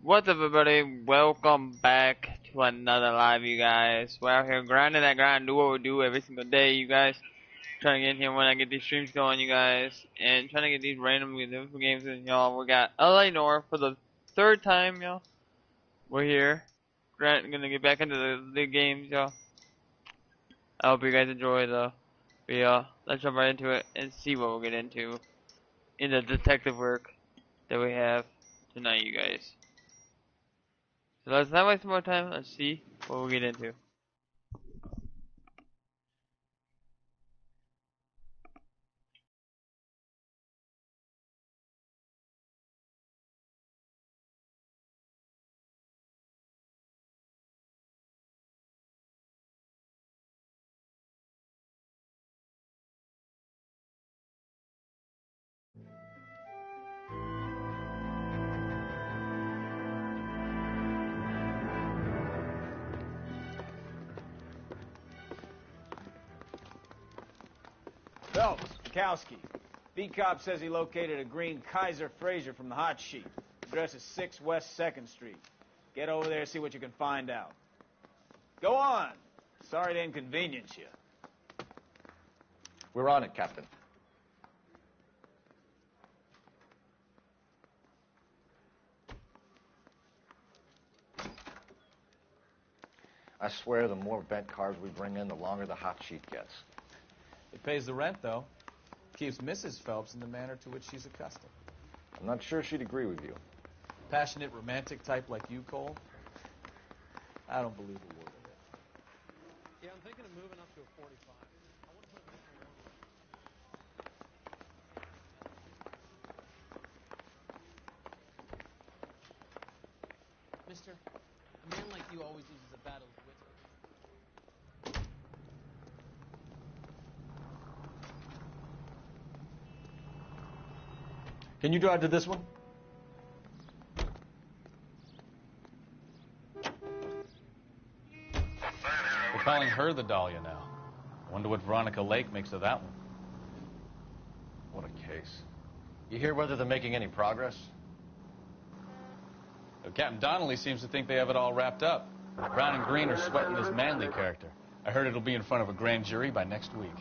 What's up, everybody? Welcome back to another live, you guys. We're out here grinding that grind, do what we do every single day, you guys. Trying to get in here when I get these streams going, you guys, and trying to get these random games in, y'all. We got Noire for the third time, y'all. We're here. Gonna get back into the games, y'all. I hope you guys enjoy, though. But let's jump right into it and see what we'll get into in the detective work that we have tonight, you guys. So let's not waste more time. Let's see what we'll get into. Phelps, Kowski. B-Cop says he located a green Kaiser Fraser from the hot sheet. Address is 6 West 2nd Street. Get over there, see what you can find out. Go on. Sorry to inconvenience you. We're on it, Captain. I swear the more bent cars we bring in, the longer the hot sheet gets. It pays the rent, though. Keeps Mrs. Phelps in the manner to which she's accustomed. I'm not sure she'd agree with you. Passionate, romantic type like you, Cole? I don't believe a word of it. Yeah, I'm thinking of moving up to a 45. I want to put a different one. Mister, a man like you always loses a battle of wits. Can you drive to this one? We're calling her the Dahlia now. I wonder what Veronica Lake makes of that one. What a case. You hear whether they're making any progress? Captain Donnelly seems to think they have it all wrapped up. Brown and Green are sweating his Manley character. I heard it'll be in front of a grand jury by next week.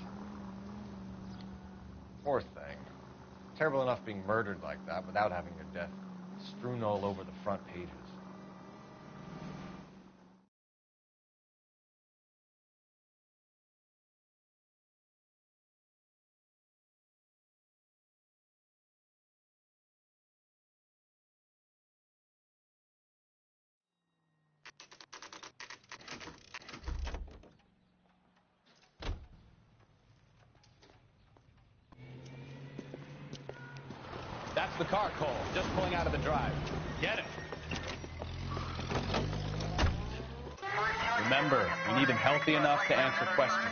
Poor thing. Terrible enough being murdered like that without having her death strewn all over the front pages. That's the car, Cole. Just pulling out of the drive. Get it. Remember, we need him healthy enough to answer questions.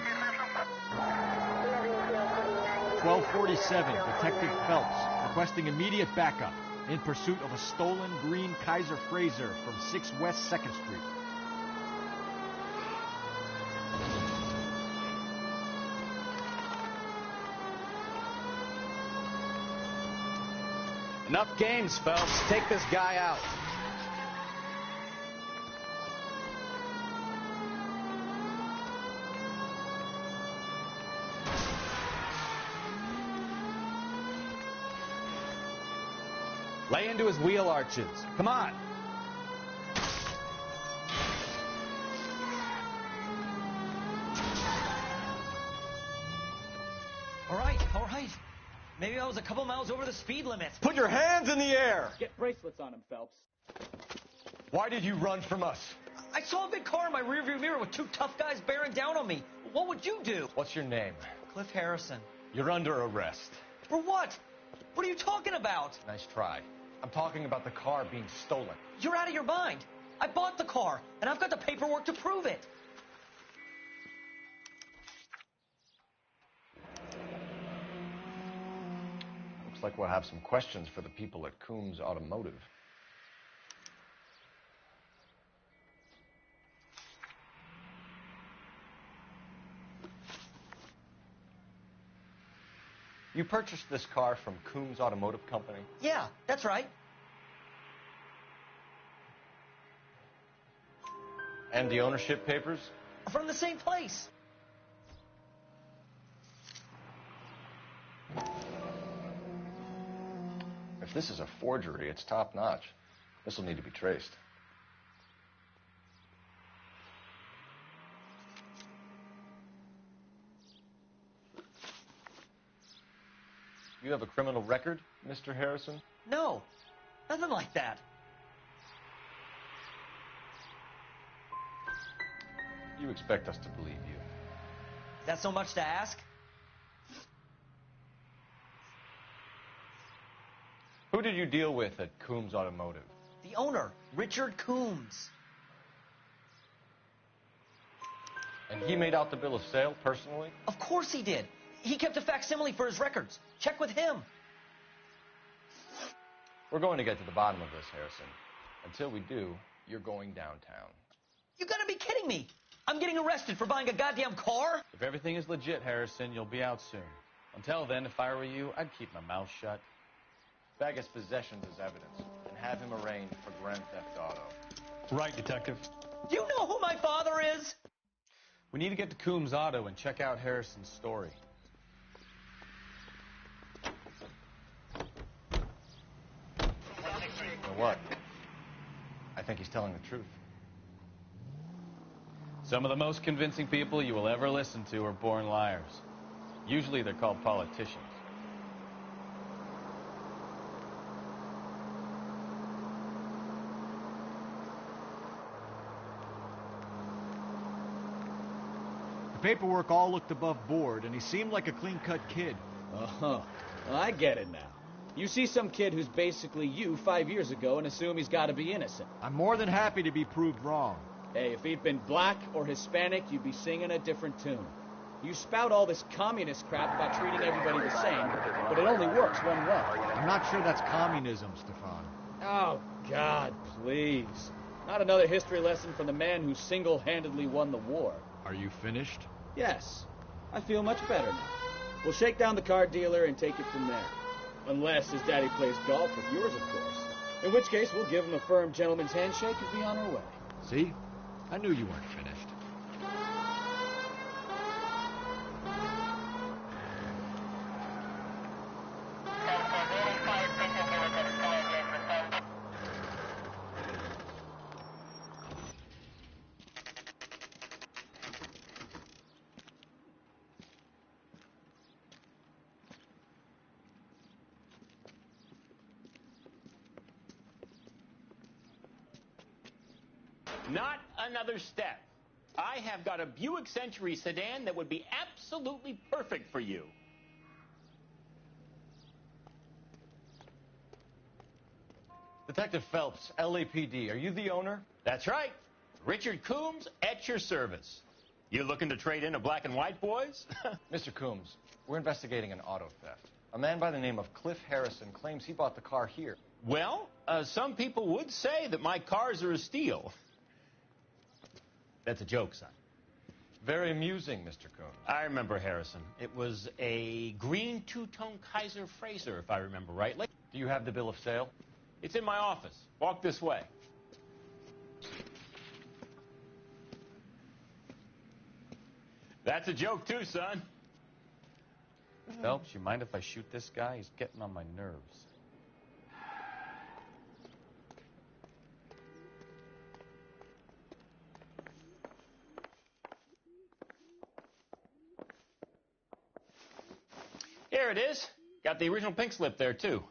1247, Detective Phelps, requesting immediate backup in pursuit of a stolen green Kaiser Fraser from 6 West 2nd Street. Enough games, Phelps. Take this guy out. Lay into his wheel arches. Come on. All right. Maybe I was a couple miles over the speed limit. Put your hands in the air! Get bracelets on him, Phelps. Why did you run from us? I saw a big car in my rearview mirror with two tough guys bearing down on me. What would you do? What's your name? Cliff Harrison. You're under arrest. For what? What are you talking about? Nice try. I'm talking about the car being stolen. You're out of your mind. I bought the car, and I've got the paperwork to prove it. Looks like we'll have some questions for the people at Coombs Automotive. You purchased this car from Coombs Automotive Company? Yeah, that's right. And the ownership papers? From the same place. If this is a forgery, it's top-notch. This will need to be traced. You have a criminal record, Mr. Harrison? No, nothing like that. You expect us to believe you. Is that so much to ask? Who did you deal with at Coombs Automotive? The owner, Richard Coombs. And he made out the bill of sale personally? Of course he did. He kept a facsimile for his records. Check with him. We're going to get to the bottom of this, Harrison. Until we do, you're going downtown. You gotta be kidding me. I'm getting arrested for buying a goddamn car? If everything is legit, Harrison, you'll be out soon. Until then, if I were you, I'd keep my mouth shut. Bag his possessions as evidence and have him arraigned for grand theft auto. Right, Detective. Do you know who my father is? We need to get to Coombs Auto and check out Harrison's story. You know what? I think he's telling the truth. Some of the most convincing people you will ever listen to are born liars. Usually they're called politicians. The paperwork all looked above board, and he seemed like a clean-cut kid. Oh, I get it now. You see some kid who's basically you 5 years ago and assume he's got to be innocent. I'm more than happy to be proved wrong. Hey, if he'd been black or Hispanic, you'd be singing a different tune. You spout all this communist crap about treating everybody the same, but it only works one way. I'm not sure that's communism, Stefan. Oh, God, please. Not another history lesson from the man who single-handedly won the war. Are you finished? Yes, I feel much better now. We'll shake down the car dealer and take it from there. Unless his daddy plays golf with yours, of course. In which case, we'll give him a firm gentleman's handshake and be on our way. See? I knew you weren't finished. Not another step. I have got a Buick Century sedan that would be absolutely perfect for you. Detective Phelps, LAPD, are you the owner? That's right. Richard Coombs at your service. You looking to trade in a black and white, boys? Mr. Coombs, we're investigating an auto theft. A man by the name of Cliff Harrison claims he bought the car here. Well, some people would say that my cars are a steal. That's a joke, son. Very amusing, Mr. Coombs. I remember Harrison. It was a green two-tone Kaiser Frazer, if I remember rightly. Do you have the bill of sale? It's in my office. Walk this way. That's a joke, too, son. Phelps, you mind if I shoot this guy? He's getting on my nerves. Here it is. Got the original pink slip there, too.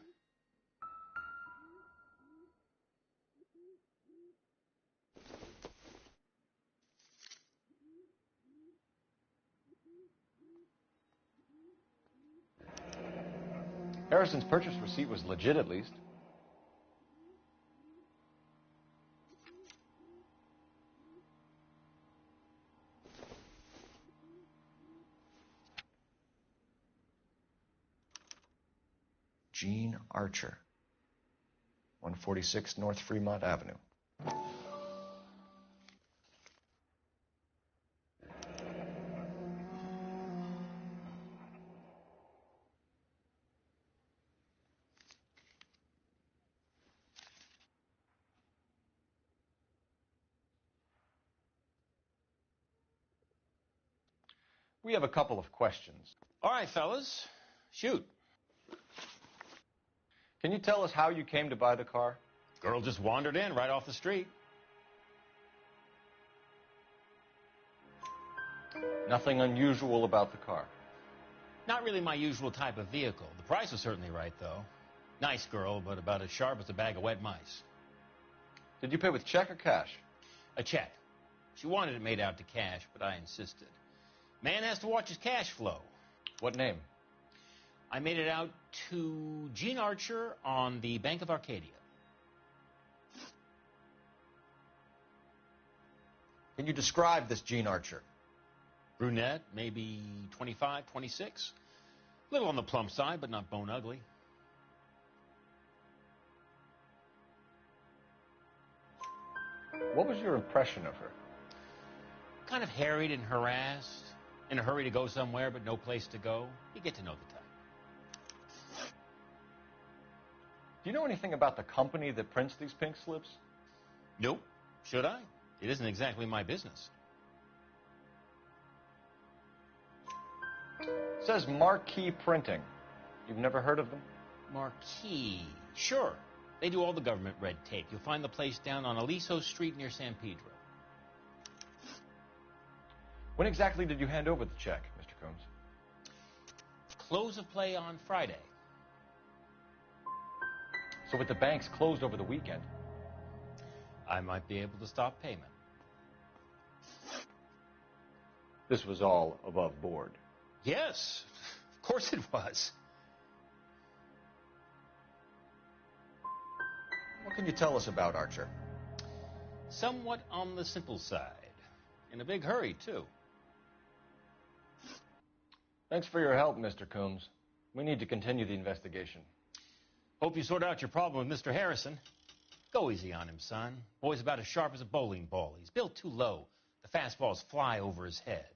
Harrison's purchase receipt was legit, at least. Gene Archer, 146 North Fremont Avenue. We have a couple of questions. All right, fellas. Shoot. Can you tell us how you came to buy the car? Girl just wandered in right off the street. Nothing unusual about the car. Not really my usual type of vehicle. The price was certainly right, though. Nice girl, but about as sharp as a bag of wet mice. Did you pay with check or cash? A check. She wanted it made out to cash, but I insisted. Man has to watch his cash flow. What name? I made it out to Gene Archer on the Bank of Arcadia. Can you describe this Gene Archer? Brunette, maybe 25, 26. Little on the plump side, but not bone ugly. What was your impression of her? Kind of harried and harassed. In a hurry to go somewhere, but no place to go. You get to know the type. Do you know anything about the company that prints these pink slips? Nope. Should I? It isn't exactly my business. It says Marquee Printing. You've never heard of them? Marquee. Sure. They do all the government red tape. You'll find the place down on Aliso Street near San Pedro. When exactly did you hand over the check, Mr. Combs? Close of play on Friday. So with the banks closed over the weekend, I might be able to stop payment. this was all above board. Yes, of course it was. What can you tell us about Archer? Somewhat on the simple side. In a big hurry, too. Thanks for your help, Mr. Combs. We need to continue the investigation. Hope you sort out your problem with Mr. Harrison. Go easy on him, son. Boy's about as sharp as a bowling ball. He's built too low. The fastballs fly over his head.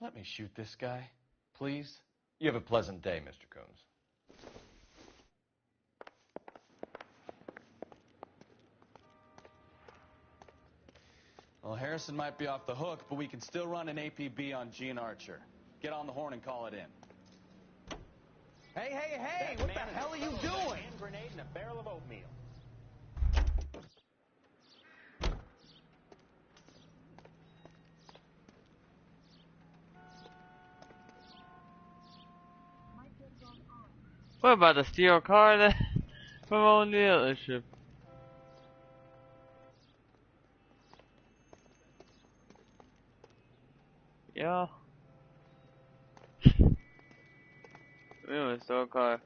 Let me shoot this guy, please. You have a pleasant day, Mr. Combs. Well, Harrison might be off the hook, but we can still run an APB on Gene Archer. Get on the horn and call it in. Hey, what the hell are you doing? Hand grenade and a barrel of oatmeal. What about the steel car that from on the dealership? Yeah. We want to stole a car.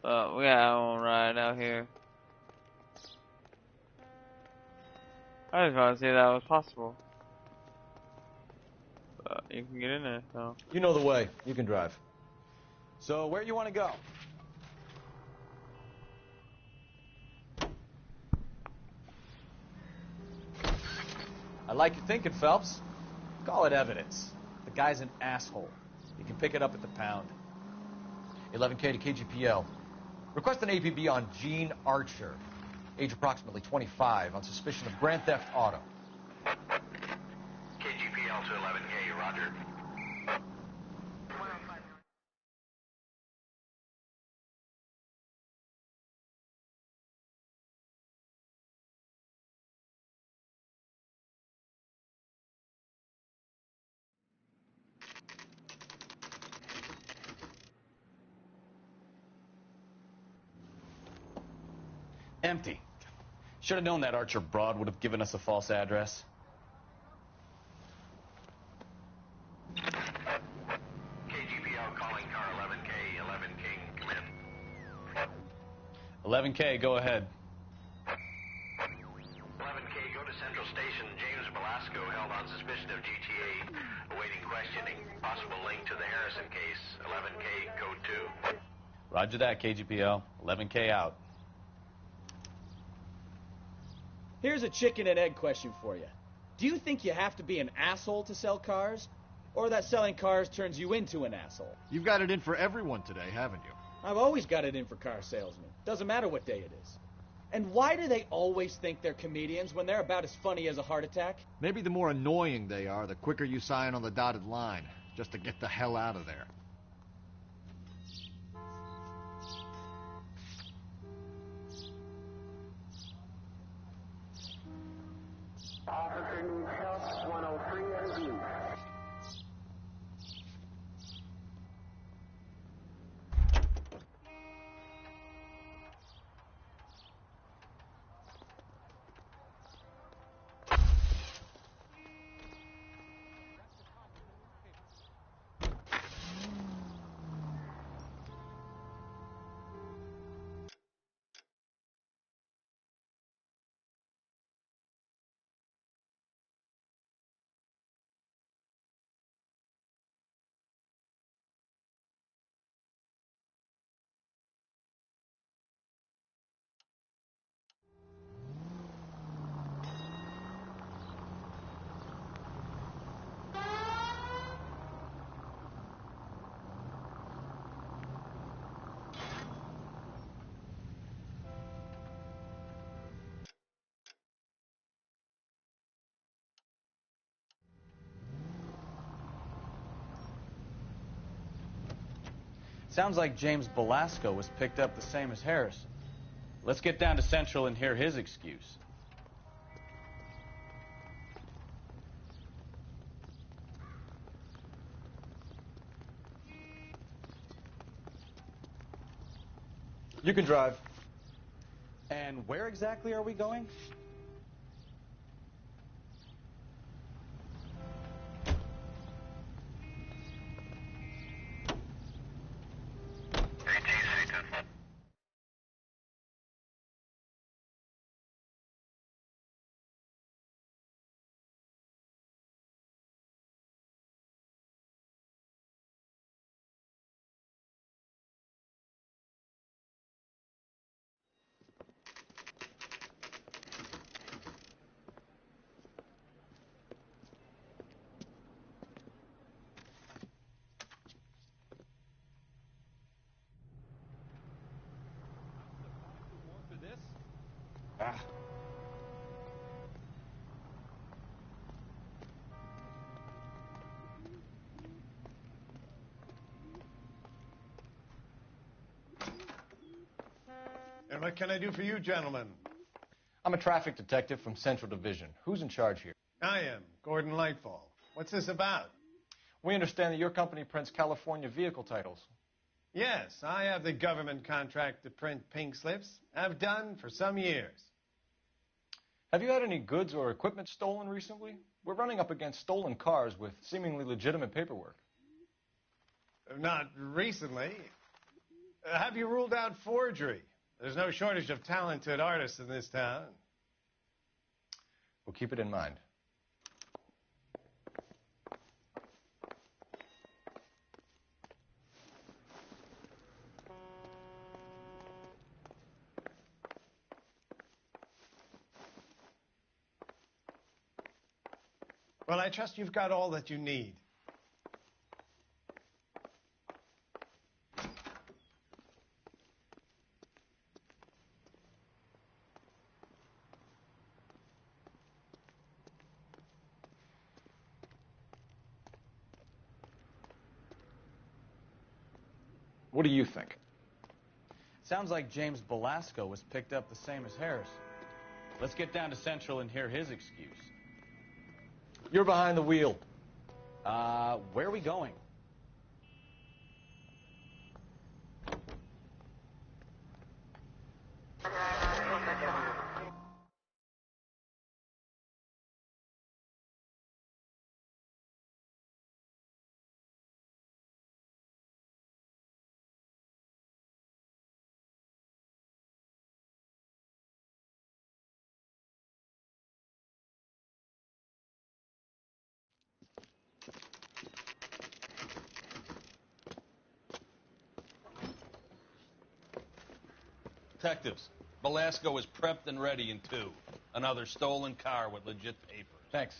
We got our own ride out here. I just want to see if that was possible. But you can get in there, so. You know the way. You can drive. So, where you want to go? I like your thinking, Phelps. Call it evidence. The guy's an asshole. You can pick it up at the pound. 11K to KGPL. Request an APB on Gene Archer, age approximately 25, on suspicion of grand theft auto. KGPL to 11K, roger. Empty. Should have known that Archer broad would have given us a false address. KGPL calling car 11K, 11 King, come in. 11K, go ahead. 11K, go to Central Station. James Velasco held on suspicion of GTA, awaiting questioning. Possible link to the Harrison case. 11K, code 2. Roger that, KGPL. 11K out. Here's a chicken and egg question for you. Do you think you have to be an asshole to sell cars? Or that selling cars turns you into an asshole? You've got it in for everyone today, haven't you? I've always got it in for car salesmen. Doesn't matter what day it is. And why do they always think they're comedians when they're about as funny as a heart attack? Maybe the more annoying they are, the quicker you sign on the dotted line, just to get the hell out of there. Officer needs help, 103 and east. Sounds like James Belasco was picked up the same as Harrison. Let's get down to Central and hear his excuse. You can drive. And where exactly are we going? Ah. And what can I do for you, gentlemen? I'm a traffic detective from Central Division. Who's in charge here? I am, Gordon Lightfall. What's this about? We understand that your company prints California vehicle titles. Yes, I have the government contract to print pink slips. I've done for some years. Have you had any goods or equipment stolen recently? We're running up against stolen cars with seemingly legitimate paperwork. Not recently. Have you ruled out forgery? There's no shortage of talented artists in this town. We'll keep it in mind. Well, I trust you've got all that you need. What do you think? Sounds like James Belasco was picked up the same as Harrison. Let's get down to Central and hear his excuse. You're behind the wheel. Where are we going? Detectives, Belasco is prepped and ready in 2. Another stolen car with legit papers. Thanks.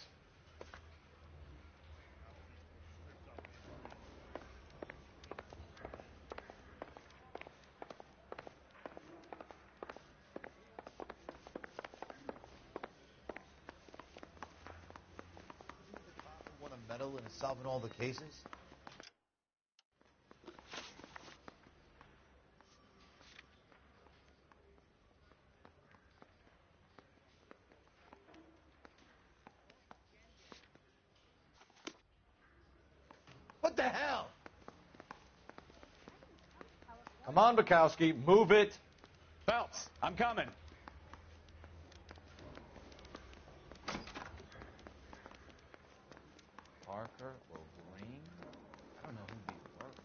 meddle in solving all the cases? What the hell? Come on, Bukowski, move it. Phelps, I'm coming. Parker or Green? I don't know who'd be worse.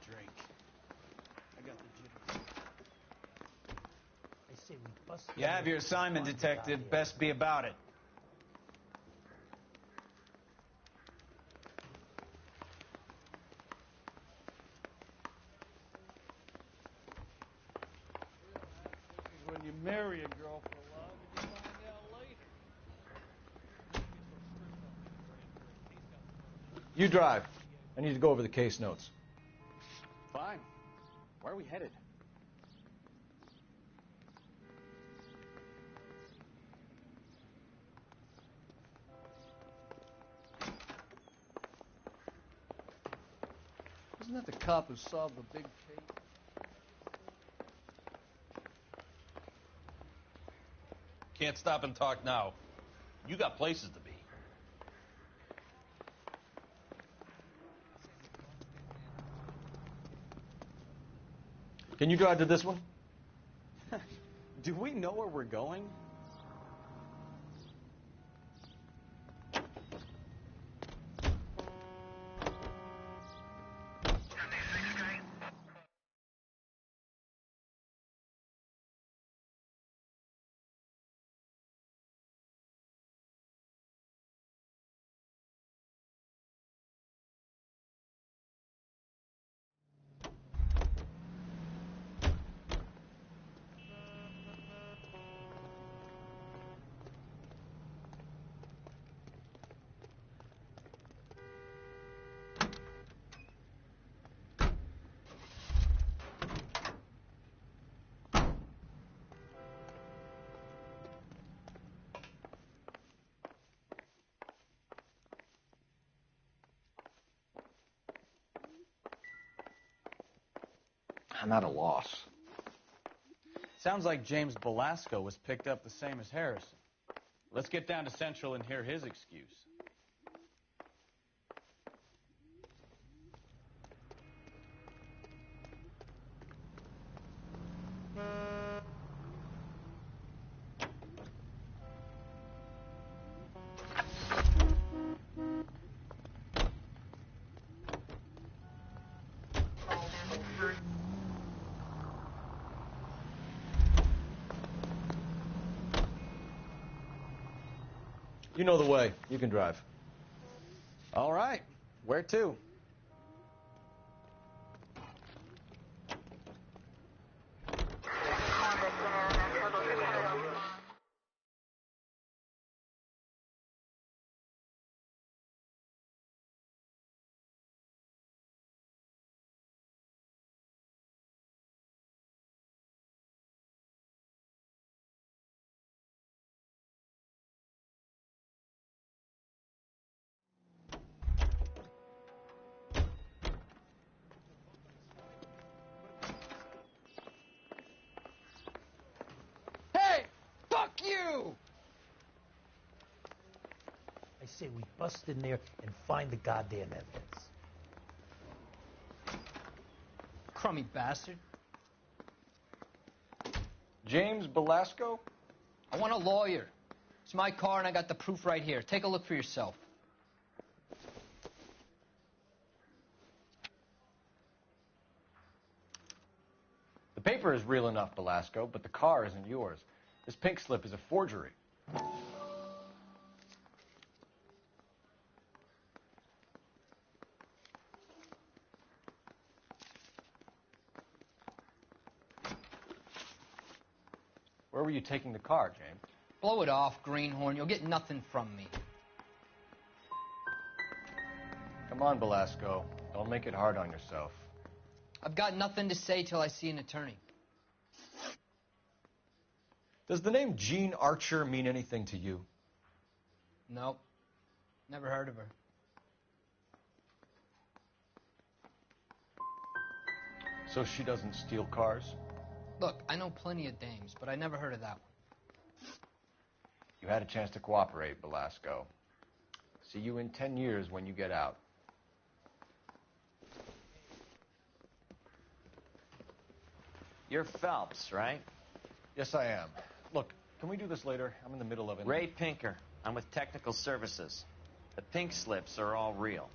Drink. I got the jitters. I say we bust. You have your assignment, Detective. Best be about it. When you marry a girl for love and you find out later. You drive. I need to go over the case notes. Fine. Where are we headed? Isn't that the cop who solved the big case? Can't stop and talk now. You got places to be. Can you drive to this one? Do we know where we're going? I'm at a loss. Sounds like James Belasco was picked up the same as Harrison. Let's get down to Central and hear his excuse. You know the way. You can drive. All right. Where to? Hey! Fuck you! I say we bust in there and find the goddamn evidence. Crummy bastard. James Belasco? I want a lawyer. It's my car and I got the proof right here. Take a look for yourself. The paper is real enough, Belasco, but the car isn't yours. This pink slip is a forgery. Where were you taking the car, James? Blow it off, greenhorn. You'll get nothing from me. Come Come on, Belasco. Don't make it hard on yourself. I've got nothing to say till I see an attorney. Does the name Jean Archer mean anything to you? Nope. Never heard of her. So she doesn't steal cars? Look, I know plenty of dames, but I never heard of that one. You had a chance to cooperate, Belasco. See you in 10 years when you get out. You're Phelps, right? Yes, I am. Look, can we do this later? I'm in the middle of it. Ray Pinker. I'm with Technical Services. The pink slips are all real.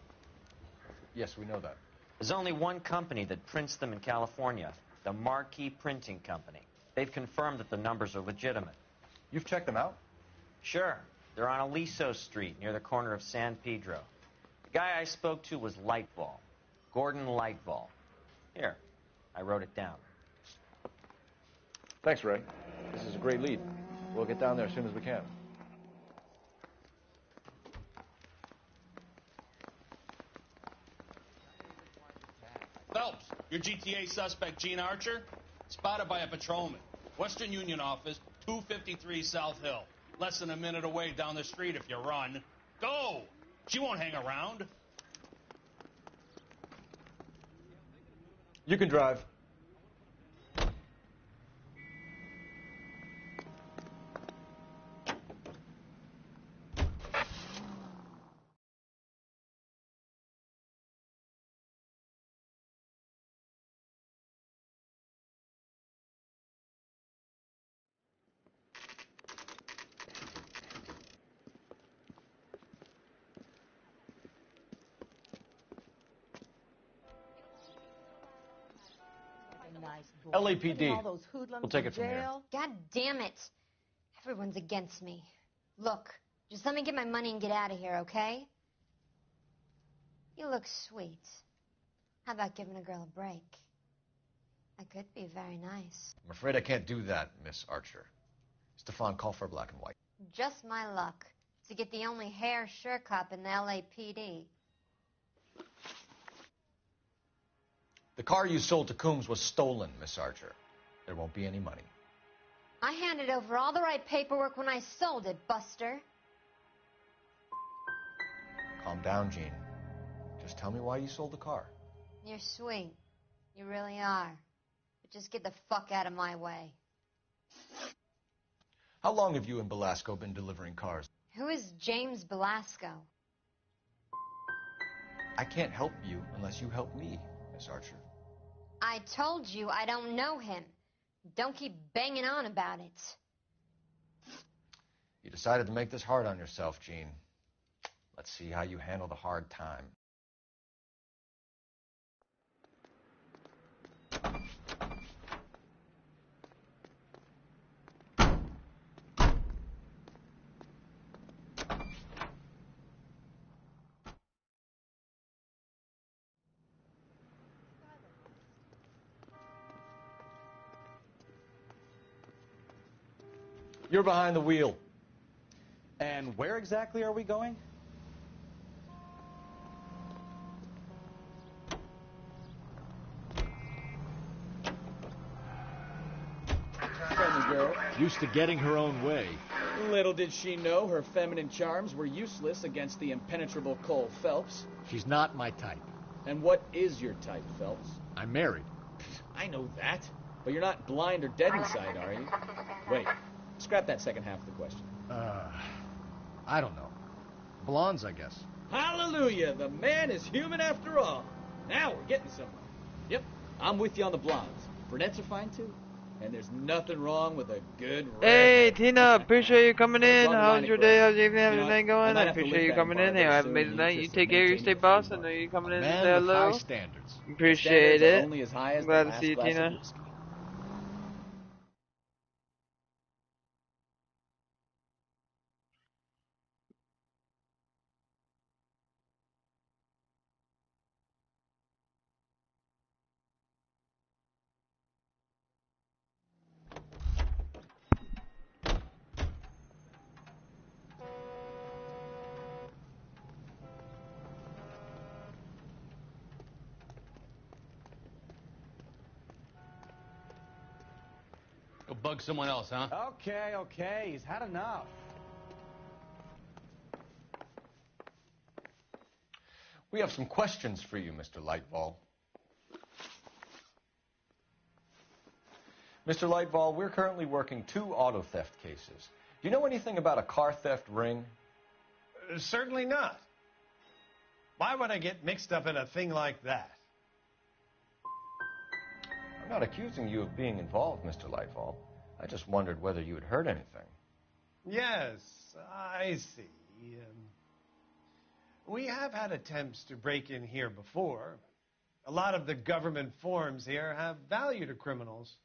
Yes, we know that. There's only one company that prints them in California, the Marquee Printing Company. They've confirmed that the numbers are legitimate. You've checked them out? Sure. They're on Aliso Street, near the corner of San Pedro. The guy I spoke to was Lightball. Gordon Lightball. Here, I wrote it down. Thanks, Ray. This is a great lead. We'll get down there as soon as we can. Phelps, your GTA suspect, Jean Archer, spotted by a patrolman. Western Union office, 253 South Hill. Less than a minute away down the street if you run. Go! She won't hang around. You can drive. LAPD. We'll take it from here. God damn it. Everyone's against me. Look, just let me get my money and get out of here, okay? You look sweet. How about giving a girl a break? I could be very nice. I'm afraid I can't do that, Miss Archer. Stefan, call for black and white. Just my luck to get the only hair sure cop in the LAPD. The car you sold to Coombs was stolen, Miss Archer. There won't be any money. I handed over all the right paperwork when I sold it, Buster. Calm down, Jean. Just tell me why you sold the car. You're sweet. You really are. But just get the fuck out of my way. How long have you and Belasco been delivering cars? Who is James Belasco? I can't help you unless you help me, Miss Archer. I told you I don't know him. Don't keep banging on about it. You decided to make this hard on yourself, Jean. Let's see how you handle the hard time. You're behind the wheel. And where exactly are we going? Friendly girl. Used to getting her own way. Little did she know her feminine charms were useless against the impenetrable Cole Phelps. She's not my type. And what is your type, Phelps? I'm married. I know that. But you're not blind or dead inside, are you? Wait. Scrap that second half of the question. I don't know. Blondes, I guess. Hallelujah! The man is human after all. Now we're getting somewhere. Yep, I'm with you on the blondes. Brunettes are fine too. And there's nothing wrong with a good red. Hey, Tina, appreciate you coming in. How's your day? How's your evening? How's your night going? I appreciate you coming in. Hey, have an amazing night. You take care of your stay, boss. I know you coming in to say hello. High standards. Appreciate it. Only as high as Glad the to see you, last glass of Tina. whiskey. bug someone else, huh? Okay, he's had enough. We have some questions for you, Mr. Lightball. Mr. Lightball, we're currently working 2 auto theft cases. Do you know anything about a car theft ring? Certainly not. Why would I get mixed up in a thing like that? I'm not accusing you of being involved, Mr. Lightball. I just wondered whether you had heard anything. Yes, I see. We have had attempts to break in here before. A lot of the government forms here have value to criminals.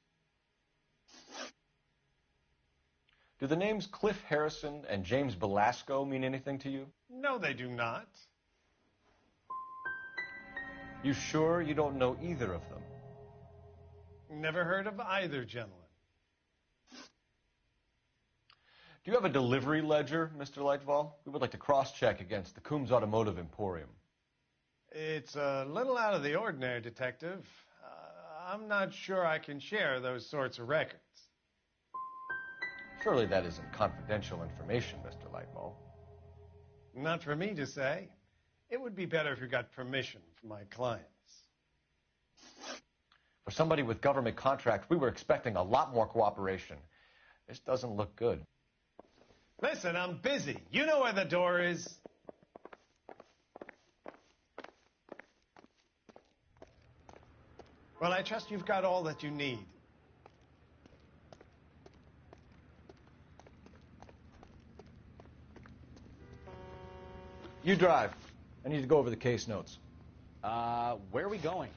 Do the names Cliff Harrison and James Belasco mean anything to you? No, they do not. You sure you don't know either of them? Never heard of either gentleman. Do you have a delivery ledger, Mr. Lightball? We would like to cross-check against the Coombs Automotive Emporium. It's a little out of the ordinary, Detective. I'm not sure I can share those sorts of records. Surely that isn't confidential information, Mr. Lightball. Not for me to say. It would be better if you got permission from my clients. For somebody with government contracts, we were expecting a lot more cooperation. This doesn't look good. Listen, I'm busy. You know where the door is. Well, I trust you've got all that you need. You drive. I need to go over the case notes. Where are we going?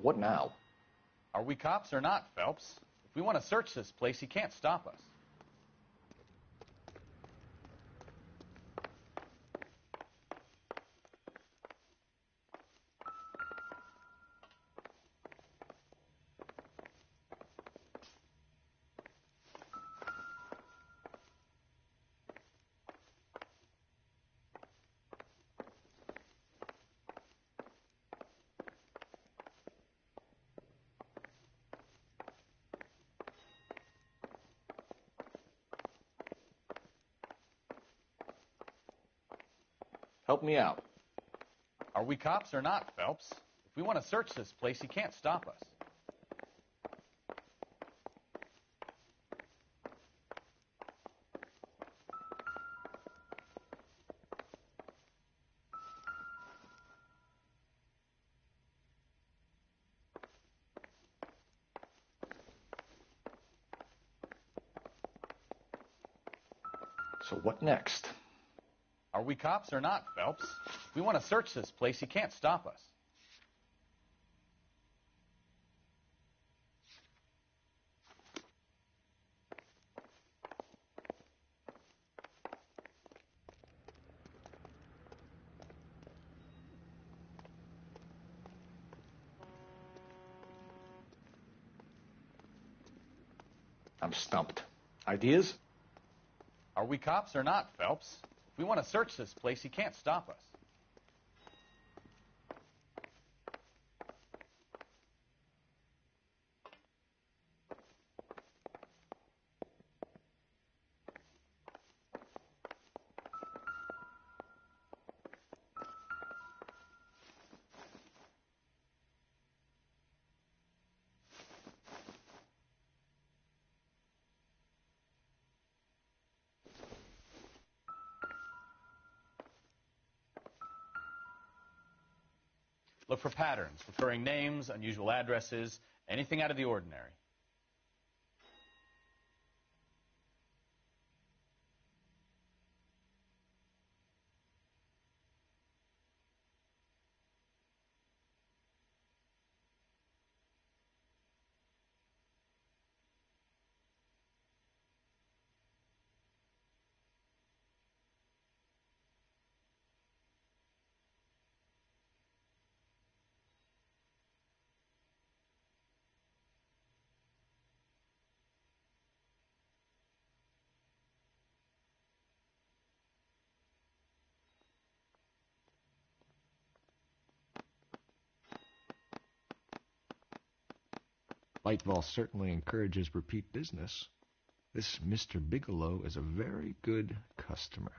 What now? Are we cops or not, Phelps? If we want to search this place, he can't stop us. Help me out. Are we cops or not, Phelps? If we want to search this place, he can't stop us. So what next? Are we cops or not, Phelps? If we want to search this place, he can't stop us. I'm stumped. Ideas? Are we cops or not, Phelps? If we want to search this place, he can't stop us. Look for patterns, recurring names, unusual addresses, anything out of the ordinary. Lightball certainly encourages repeat business. This Mr. Bigelow is a very good customer.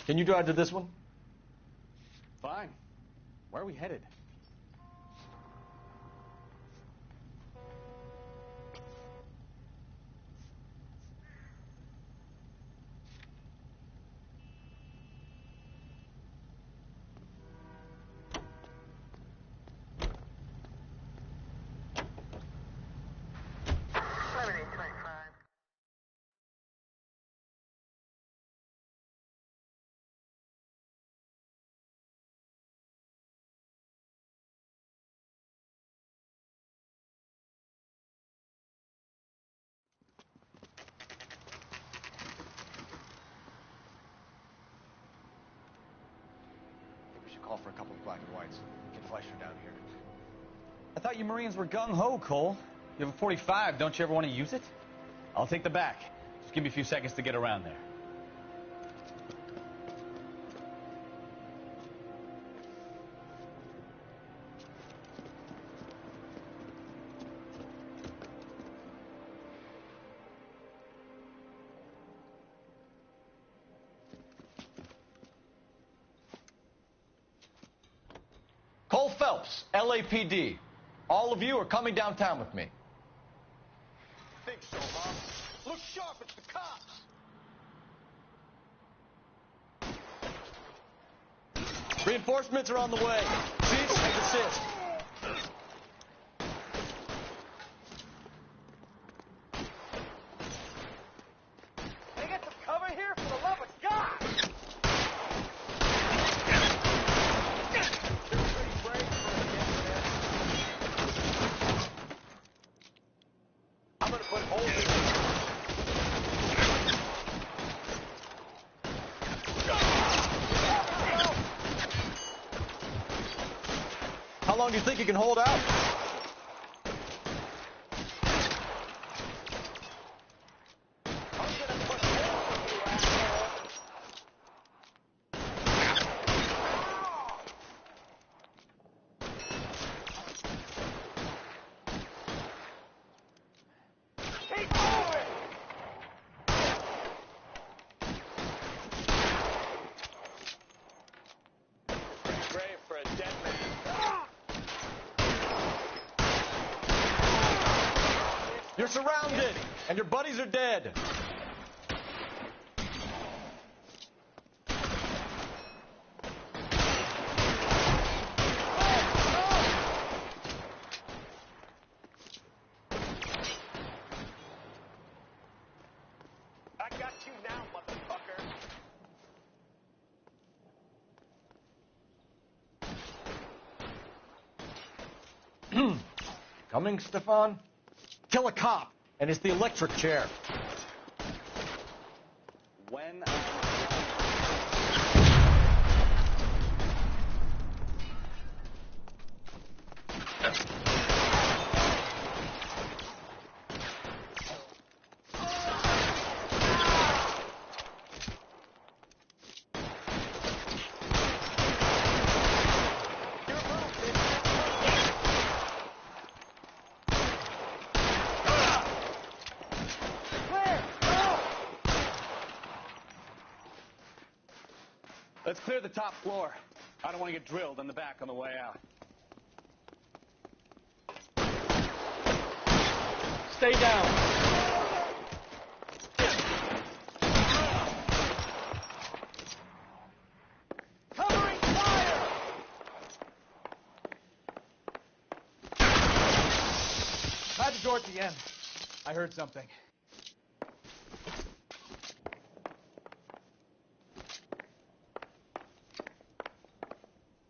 Can you drive to this one? Fine. Where are we headed? Call for a couple of black and whites. Get Fleischer down here. I thought you Marines were gung-ho, Cole. You have a 45. Don't you ever want to use it? I'll take the back. Just give me a few seconds to get around there. Cole Phelps, LAPD. All of you are coming downtown with me. Think so, huh? Look sharp, it's the cops. Reinforcements are on the way. Cease and desist. Can I get some cover here for the love of God? I'm gonna put holes in it. How long do you think you can hold out? Grave for a dead man. You're surrounded, and your buddies are dead. I got you now, motherfucker. Coming, Stefan? Kill a cop, and it's the electric chair. When Let's clear the top floor. I don't want to get drilled in the back on the way out. Stay down. Covering fire! At the door at the end. I heard something.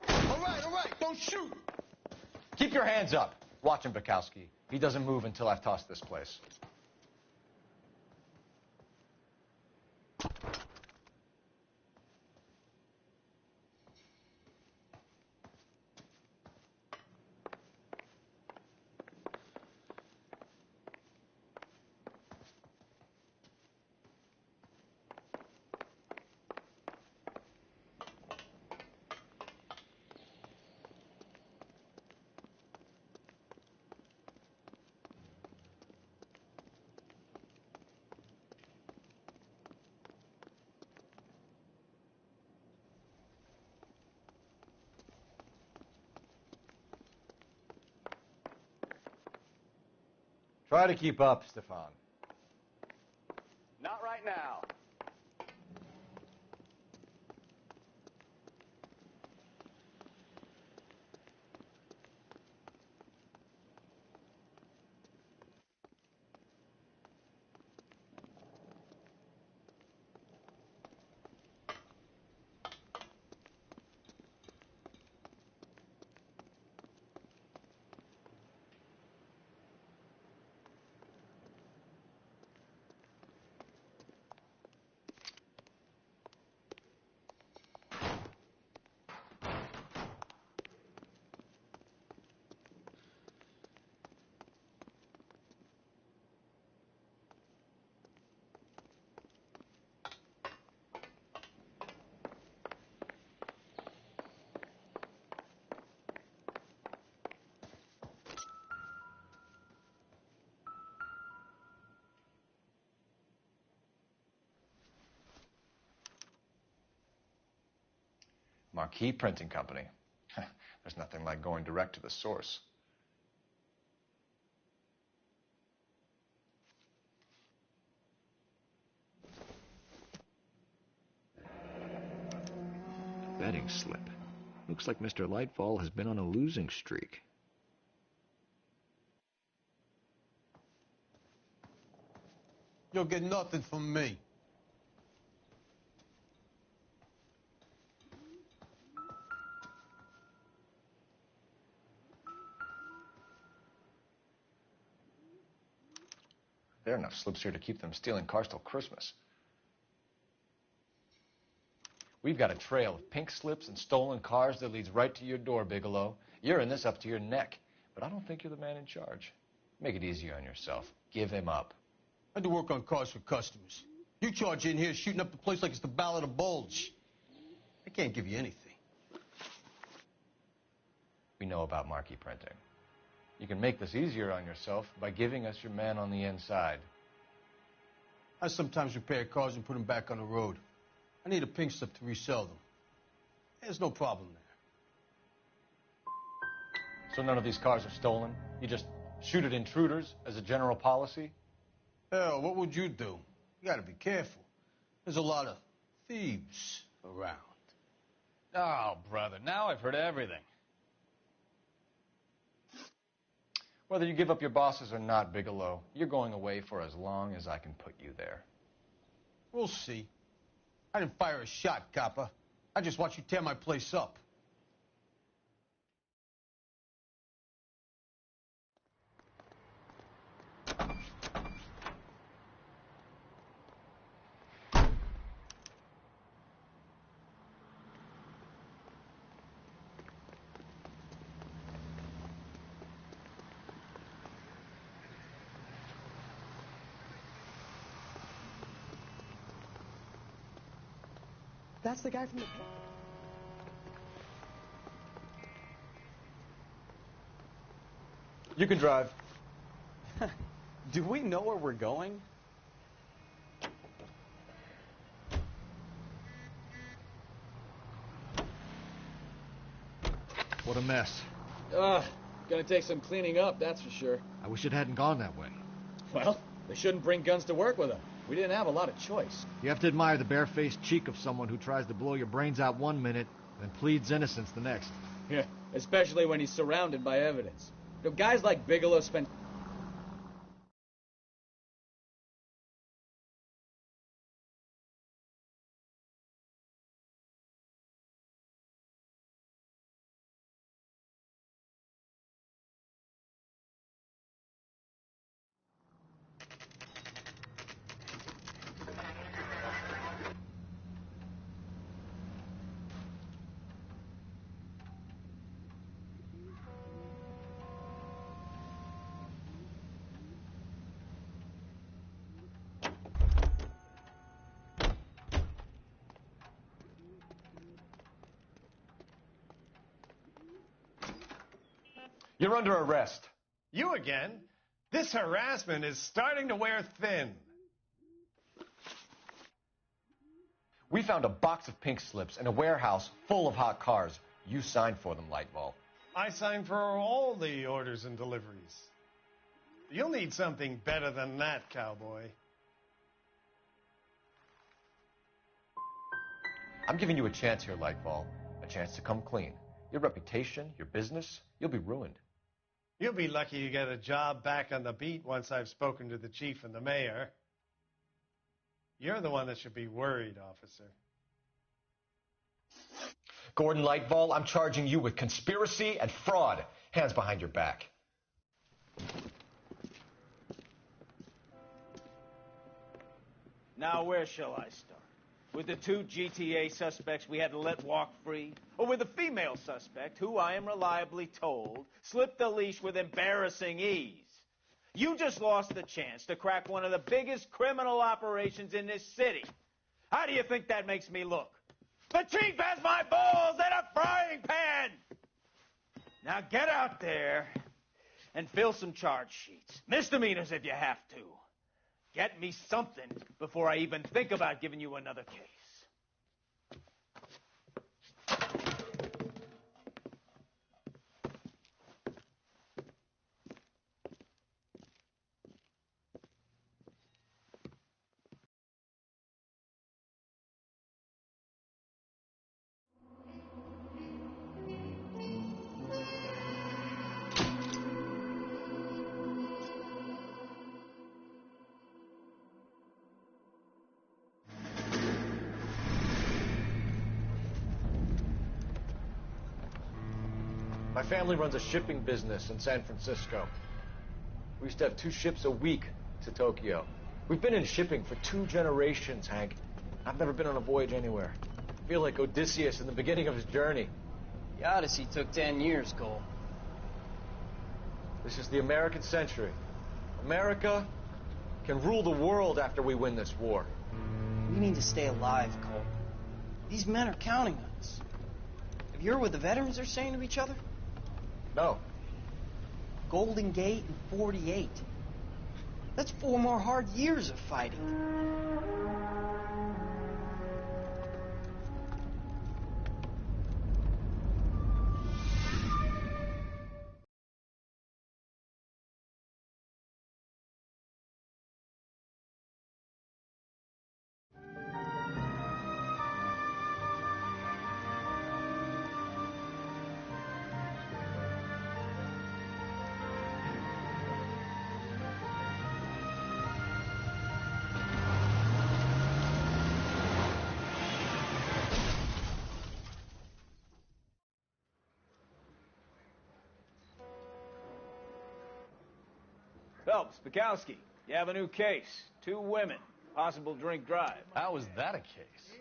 All right, don't shoot. Keep your hands up. Watch him, Bukowski. He doesn't move until I've tossed this place. Try to keep up, Stefan. Not right now. Marquee Printing Company. There's nothing like going direct to the source. Betting slip. Looks like Mr. Lightfall has been on a losing streak. You'll get nothing from me. There are enough slips here to keep them stealing cars till Christmas. We've got a trail of pink slips and stolen cars that leads right to your door, Bigelow. You're in this up to your neck, but I don't think you're the man in charge. Make it easier on yourself. Give him up. I do work on cars for customers. You charge in here shooting up the place like it's the Ballad of Bulge. I can't give you anything. We know about marquee printing. You can make this easier on yourself by giving us your man on the inside. I sometimes repair cars and put them back on the road. I need a pink slip to resell them. There's no problem there. So none of these cars are stolen? You just shoot at intruders as a general policy? Hell, what would you do? You gotta be careful. There's a lot of thieves around. Oh, brother, now I've heard everything. Whether you give up your bosses or not, Bigelow, you're going away for as long as I can put you there. We'll see. I didn't fire a shot, copper. I just watched you tear my place up. That's the guy from the... You can drive. Do we know where we're going? What a mess. Gonna take some cleaning up, that's for sure. I wish it hadn't gone that way. Well, they shouldn't bring guns to work with them. We didn't have a lot of choice. You have to admire the barefaced cheek of someone who tries to blow your brains out one minute and pleads innocence the next. Yeah, especially when he's surrounded by evidence. You know, guys like Bigelow spend... You're under arrest. You again? This harassment is starting to wear thin. We found a box of pink slips in a warehouse full of hot cars. You signed for them, Lightball. I signed for all the orders and deliveries. You'll need something better than that, cowboy. I'm giving you a chance here, Lightball. A chance to come clean. Your reputation, your business, you'll be ruined. You'll be lucky to get a job back on the beat once I've spoken to the chief and the mayor. You're the one that should be worried, officer. Gordon Lightball, I'm charging you with conspiracy and fraud. Hands behind your back. Now, where shall I start? With the 2 GTA suspects we had to let walk free? Or with the female suspect, who I am reliably told slipped the leash with embarrassing ease? You just lost the chance to crack one of the biggest criminal operations in this city. How do you think that makes me look? The chief has my balls in a frying pan! Now get out there and fill some charge sheets. Misdemeanors if you have to. Get me something before I even think about giving you another case. My family runs a shipping business in San Francisco. We used to have 2 ships a week to Tokyo. We've been in shipping for 2 generations, Hank. I've never been on a voyage anywhere. I feel like Odysseus in the beginning of his journey. The Odyssey took 10 years, Cole. This is the American century. America can rule the world after we win this war. We need to stay alive, Cole. These men are counting on us. Have you heard what the veterans are saying to each other? No. Golden Gate and 48. That's 4 more hard years of fighting. Phelps, Bukowski, you have a new case. 2 women, possible drink drive. How is that a case?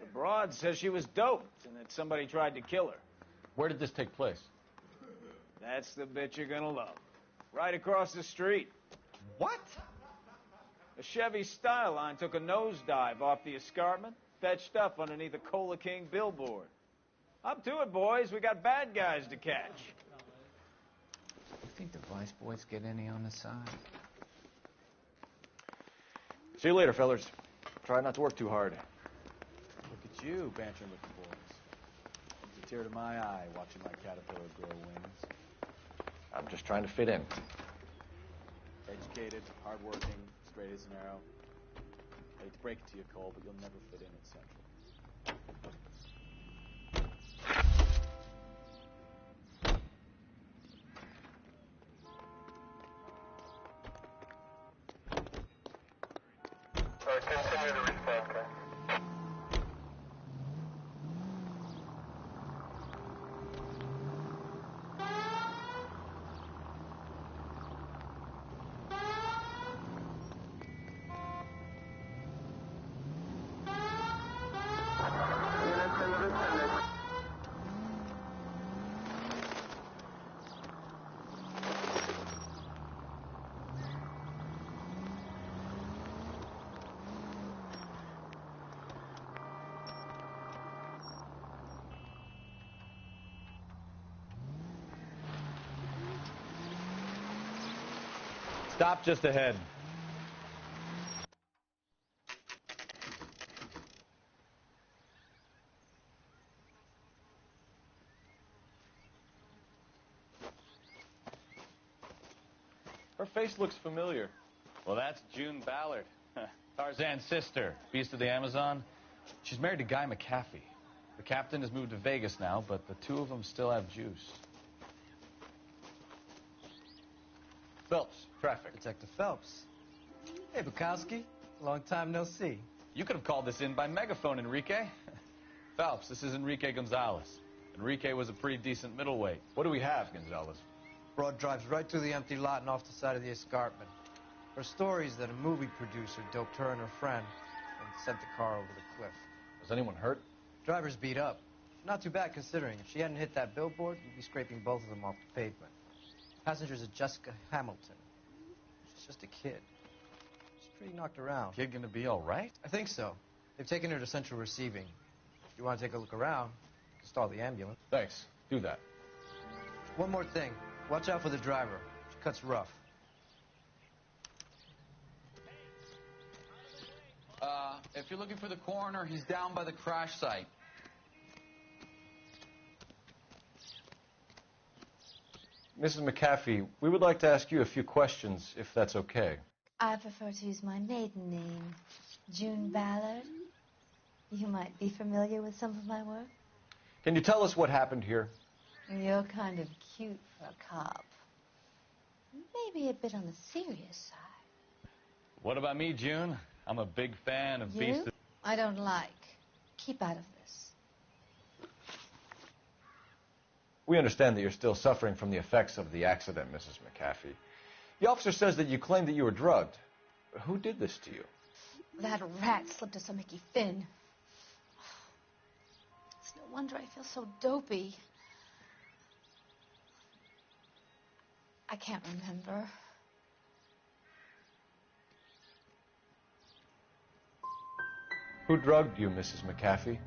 The broad says she was doped and that somebody tried to kill her. Where did this take place? That's the bit you're gonna love. Right across the street. What? A Chevy Styline took a nosedive off the escarpment, fetched up underneath a Cola King billboard. Up to it, boys. We got bad guys to catch. You think the Vice boys get any on the side? See you later, fellers. Try not to work too hard. Look at you, bantering with the boys. tear to my eye watching my caterpillar grow wings. I'm just trying to fit in. Educated, hardworking, straight as an arrow. I hate to break it to you, Cole, but you'll never fit in at Central. Continue the response. Stop just ahead. Her face looks familiar. Well, that's June Ballard, Tarzan's sister, beast of the Amazon. She's married to Guy McAfee. The captain has moved to Vegas now, but the two of them still have juice. Phelps, traffic. Detective Phelps. Hey, Bukowski. Long time no see. You could have called this in by megaphone, Enrique. Phelps, this is Enrique Gonzalez. Enrique was a pretty decent middleweight. What do we have, Gonzalez? Broad drives right through the empty lot and off the side of the escarpment. Her story is that a movie producer doped her and her friend and sent the car over the cliff. Was anyone hurt? Driver's beat up. Not too bad considering. If she hadn't hit that billboard, we'd be scraping both of them off the pavement. Passenger's a Jessica Hamilton. She's just a kid. She's pretty knocked around. Kid gonna be all right? I think so. They've taken her to central receiving. If you want to take a look around, you can stall the ambulance. Thanks. Do that. One more thing. Watch out for the driver. She cuts rough. If you're looking for the coroner, he's down by the crash site. Mrs. McAfee, we would like to ask you a few questions, if that's okay. I prefer to use my maiden name, June Ballard. You might be familiar with some of my work. Can you tell us what happened here? You're kind of cute for a cop. Maybe a bit on the serious side. What about me, June? I'm a big fan of Beast of... I don't like. Keep out of this. We understand that you're still suffering from the effects of the accident, Mrs. McAfee. The officer says that you claimed that you were drugged. Who did this to you? That rat slipped us a Mickey Finn. It's no wonder I feel so dopey. I can't remember. Who drugged you, Mrs. McAfee?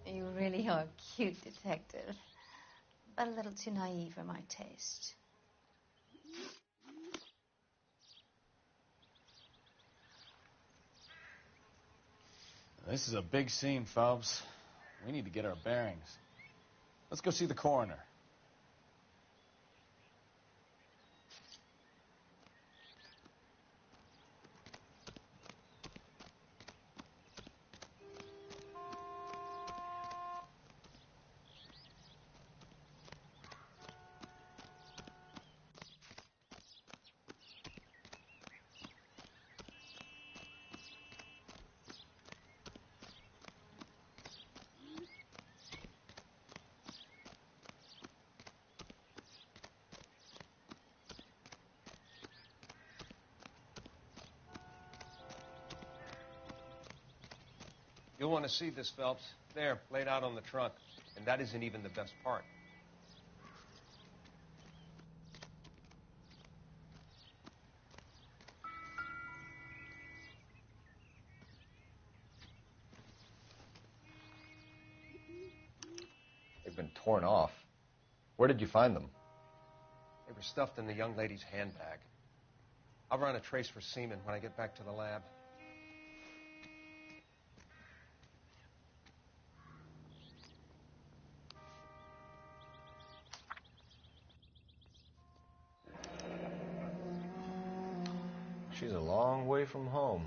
You really are a cute detective, but a little too naive for my taste. This is a big scene, Phelps. We need to get our bearings. Let's go see the coroner. You'll want to see this, Phelps. There, laid out on the trunk. And that isn't even the best part. They've been torn off. Where did you find them? They were stuffed in the young lady's handbag. I'll run a trace for semen when I get back to the lab. She's a long way from home.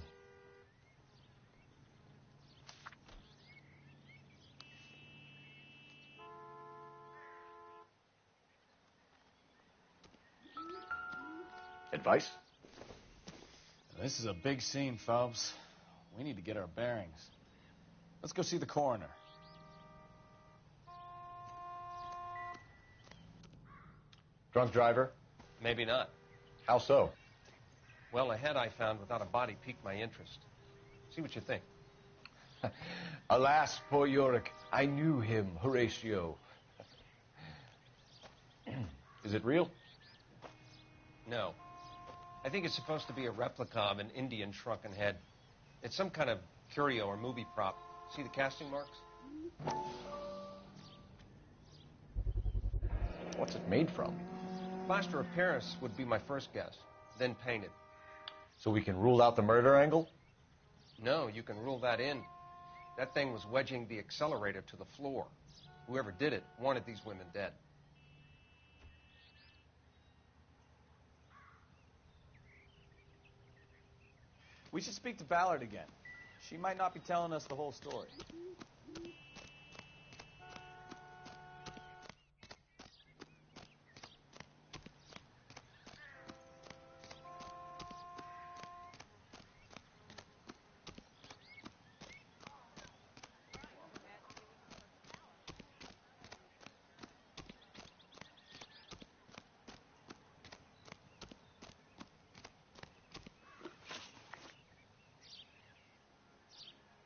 Advice? This is a big scene, Phelps. We need to get our bearings. Let's go see the coroner. Drunk driver? Maybe not. How so? Well, a head I found without a body piqued my interest. See what you think. Alas, poor Yorick. I knew him, Horatio. Is it real? No. I think it's supposed to be a replica of an Indian shrunken head. It's some kind of curio or movie prop. See the casting marks? What's it made from? Plaster of Paris would be my first guess, then painted. So we can rule out the murder angle? No, you can rule that in. That thing was wedging the accelerator to the floor. Whoever did it wanted these women dead. We should speak to Ballard again. She might not be telling us the whole story.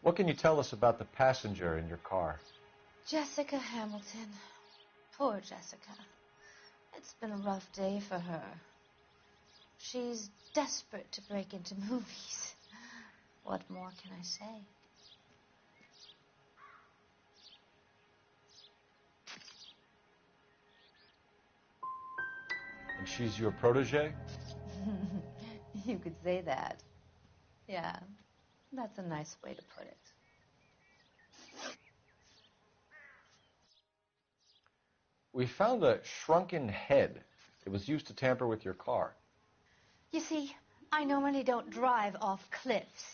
What can you tell us about the passenger in your car? Jessica Hamilton. Poor Jessica. It's been a rough day for her. She's desperate to break into movies. What more can I say? And she's your protege? You could say that. Yeah, that's a nice way to put it. We found a shrunken head. It was used to tamper with your car. You see, I normally don't drive off cliffs.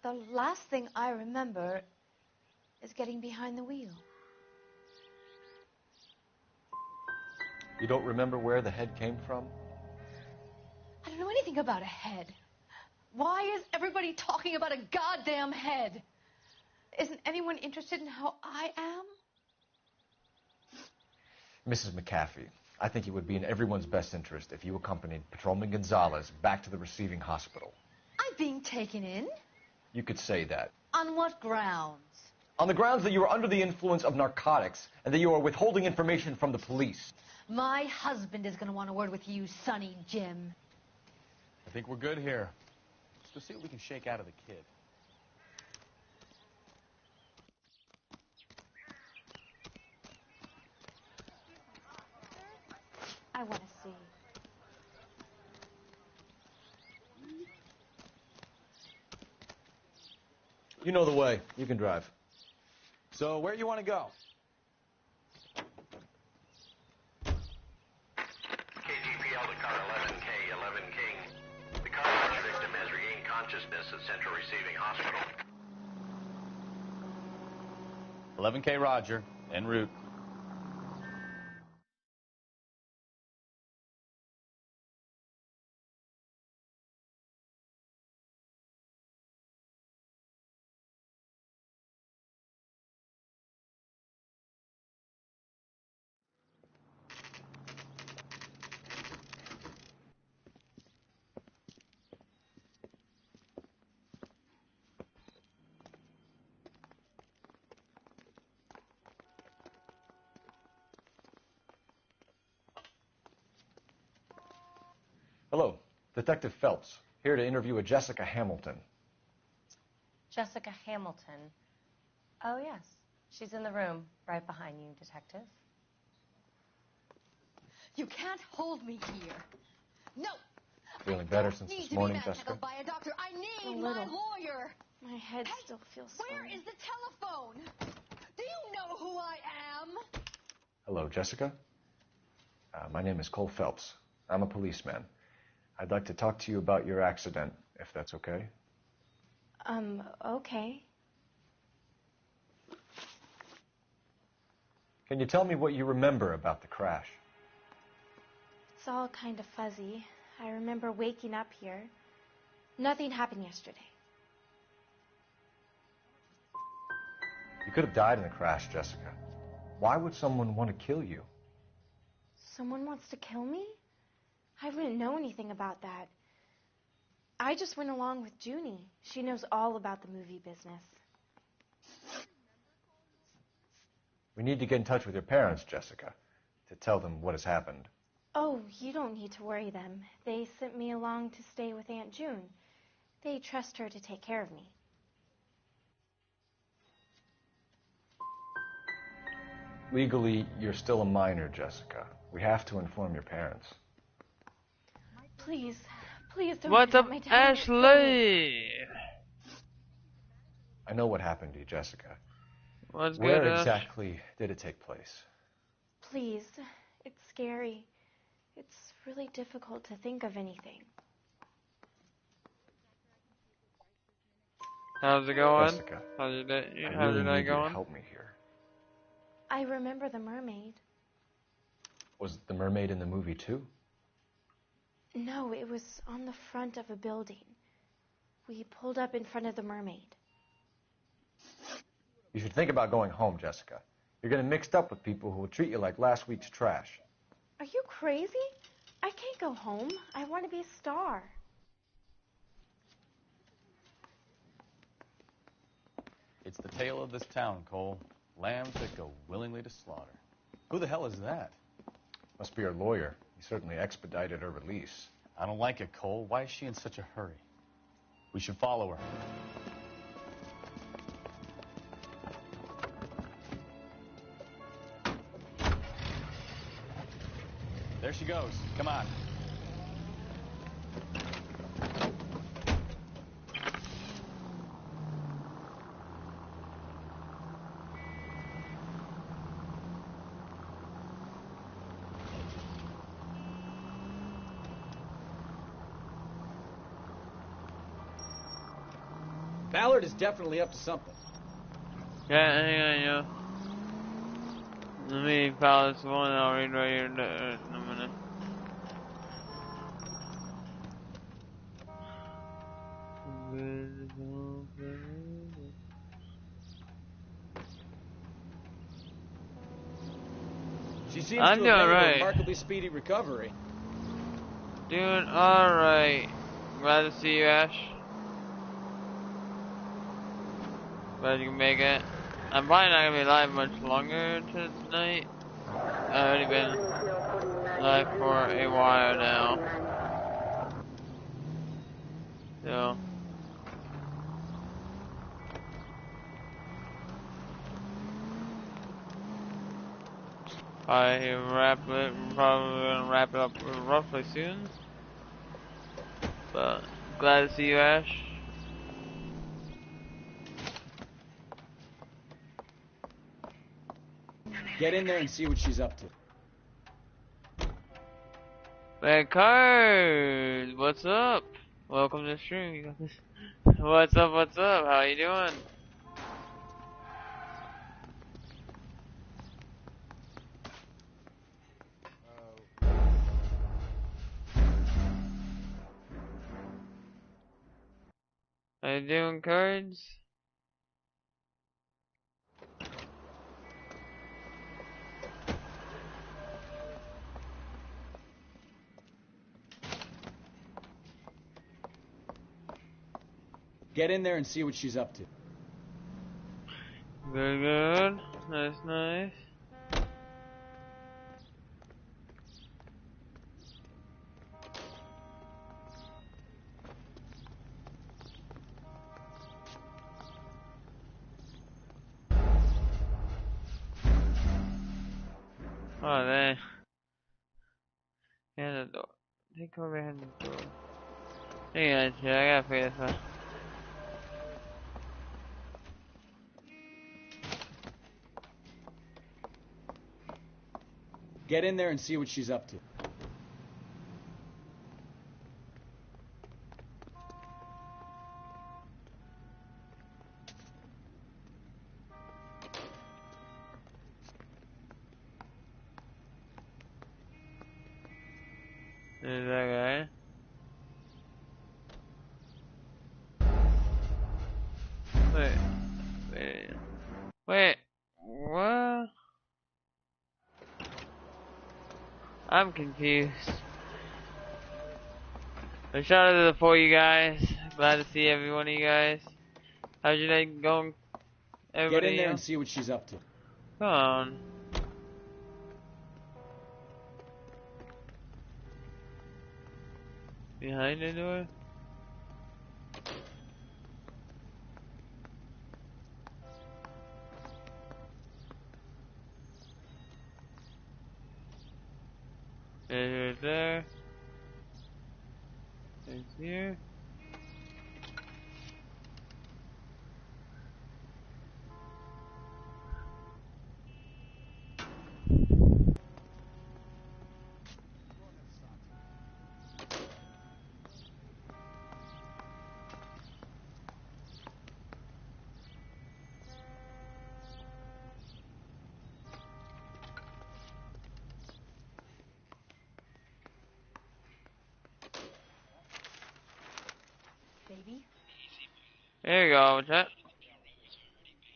The last thing I remember is getting behind the wheel. You don't remember where the head came from? I don't know anything about a head. Why is everybody talking about a goddamn head? Isn't anyone interested in how I am? Mrs. McAfee, I think it would be in everyone's best interest if you accompanied Patrolman Gonzalez back to the receiving hospital. I'm being taken in? You could say that. On what grounds? On the grounds that you are under the influence of narcotics and that you are withholding information from the police. My husband is going to want a word with you, Sonny Jim. I think we're good here. Let's go see what we can shake out of the kid. I want to see. You know the way. You can drive. So, where do you want to go? KGPL to car 11K, 11 King. The car victim has regained consciousness at Central Receiving Hospital. 11K Roger, en route. Hello, Detective Phelps, here to interview a Jessica Hamilton. Jessica Hamilton. Oh, yes. She's in the room right behind you, Detective. You can't hold me here. No! Feeling better since this morning, Jessica? By a doctor. I need A my little. lawyer. My head still feels Where swollen. is the telephone? Do you know who I am? Hello, Jessica. My name is Cole Phelps. I'm a policeman. I'd like to talk to you about your accident, if that's okay. Okay. Can you tell me what you remember about the crash? It's all kind of fuzzy. I remember waking up here. Nothing happened yesterday. You could have died in the crash, Jessica. Why would someone want to kill you? Someone wants to kill me? I wouldn't know anything about that. I just went along with Junie. She knows all about the movie business. We need to get in touch with your parents, Jessica, to tell them what has happened. Oh, you don't need to worry them. They sent me along to stay with Aunt June. They trust her to take care of me. Legally, you're still a minor, Jessica. We have to inform your parents. Please, please don't What's let up, my dad Ashley? I know what happened to you, Jessica. What's Where good, Ash? exactly did it take place? Please, it's scary. It's really difficult to think of anything. How's it going? Jessica, How's your day? I How's really your day need you to going? help me here. I remember the mermaid. Was the mermaid in the movie too? No, it was on the front of a building. We pulled up in front of the mermaid. You should think about going home, Jessica. You're getting mixed up with people who will treat you like last week's trash. Are you crazy? I can't go home. I want to be a star. It's the tale of this town, Cole. Lambs that go willingly to slaughter. Who the hell is that? Must be her lawyer. He certainly expedited her release. I don't like it, Cole. Why is she in such a hurry? We should follow her. There she goes. Come on. Ballard is definitely up to something. Yeah, hang on, yo. Let me file this one. I'll read right here in a minute. She seems I'm to doing have made right. a remarkably speedy recovery. Doing alright. Glad to see you, Ash. Glad you can make it. I'm probably not gonna be live much longer tonight. I've already been live for a while now. So. Probably gonna wrap it up roughly soon. But glad to see you, Ash. Get in there and see what she's up to. Bad Card, what's up? Welcome to the stream. You got this. What's up? What's up? How you doing? How you doing, Cards? Get in there and see what she's up to. Good, good. Nice, nice. Oh, there. Behind the door. Take over behind the door. Hang on, shit. I gotta figure this out. Get in there and see what she's up to. There's that guy. Wait. What? I'm confused. But shout out to the 4 of you guys. Glad to see every one of you guys. How's your day going? Everybody Get in there else? and see what she's up to. Come on. Behind the door? There's right there. There's here. Baby? There you go, chat.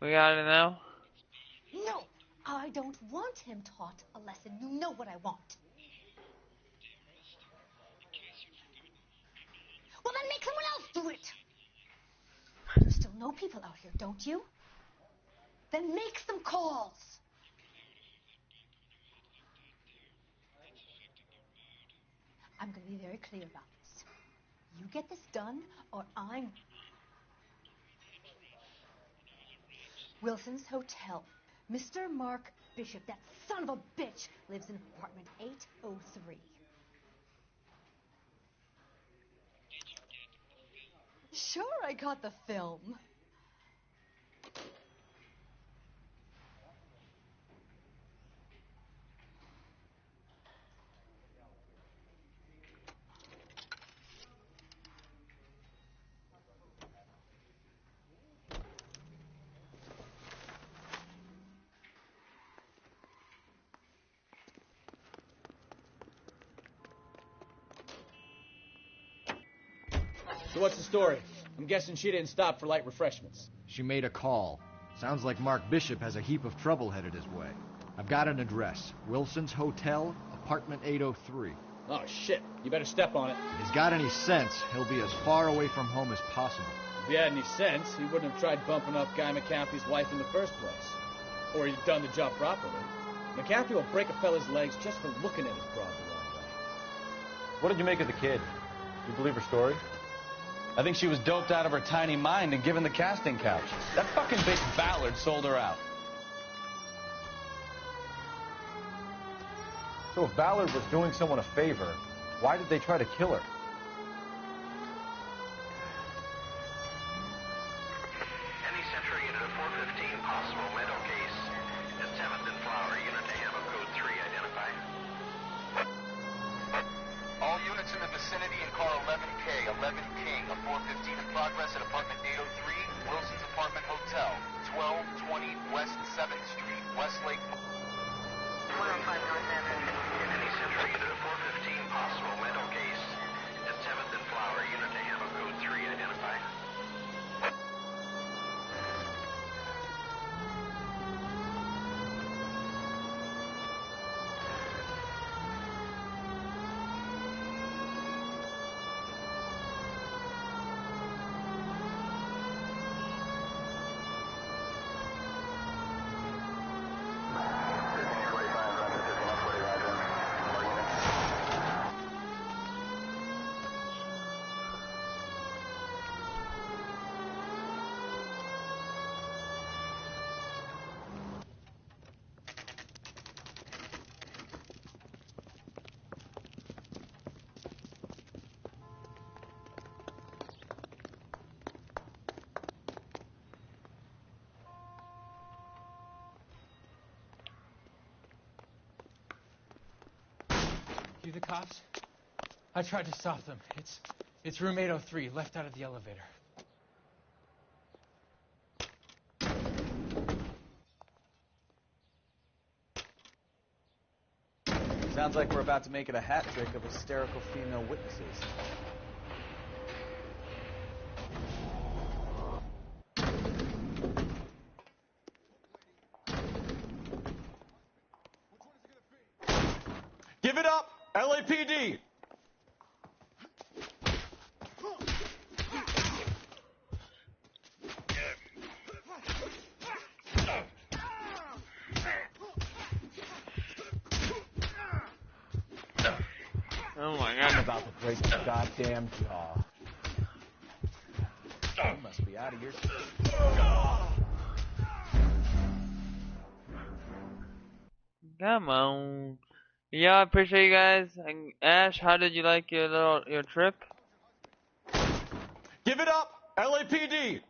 We got it now. No, I don't want him taught a lesson. You know what I want. Well, then make someone else do it. You still know people out here, don't you? Then make some calls. I'm going to be very clear about this. You get this done, or I'm... Wilson's Hotel. Mr. Mark Bishop, that son of a bitch, lives in apartment 803. Sure, I got the film. So what's the story? I'm guessing she didn't stop for light refreshments. She made a call. Sounds like Mark Bishop has a heap of trouble headed his way. I've got an address. Wilson's Hotel, apartment 803. Oh, shit. You better step on it. If he's got any sense, he'll be as far away from home as possible. If he had any sense, he wouldn't have tried bumping up Guy McCaffrey's wife in the first place. Or he'd done the job properly. McCaffrey will break a fella's legs just for looking at his broad the wrong way. What did you make of the kid? You believe her story? I think she was doped out of her tiny mind and given the casting couch. That fucking big Ballard sold her out. So if Ballard was doing someone a favor, why did they try to kill her? Any Central Unit of 415, possible mental case. Is 7th and Flower, Unit to handle code 3, identify. All units in the vicinity in car 11K, 11 King, a 415 in progress at apartment 803, Wilson's Apartment Hotel, 1220 West 7th Street, Westlake. 105 North Avenue. Any Central Unit of 415, possible mental case. Is 7th and Flower, Unit to handle code 3, identify. You the cops? I tried to stop them. It's room 803, left out of the elevator. Sounds like we're about to make it a hat trick of hysterical female witnesses. Give it up, LAPD! Oh my god. I'm about to break your goddamn jaw. You must be out of your... Come on. Yeah, I appreciate you guys. And Ash, how did you like your trip? Give it up, LAPD!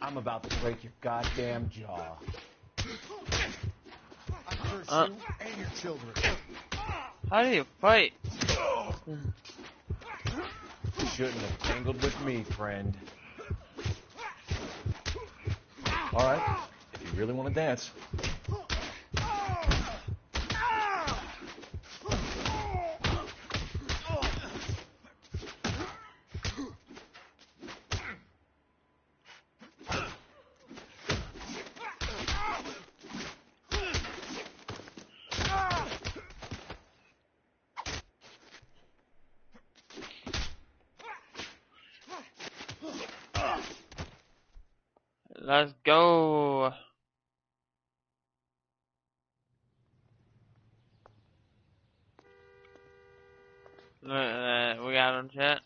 I'm about to break your goddamn jaw. I curse you and your children. How do you fight? You shouldn't have tangled with me, friend. All right, if you really want to dance. Let's go. We got on chat.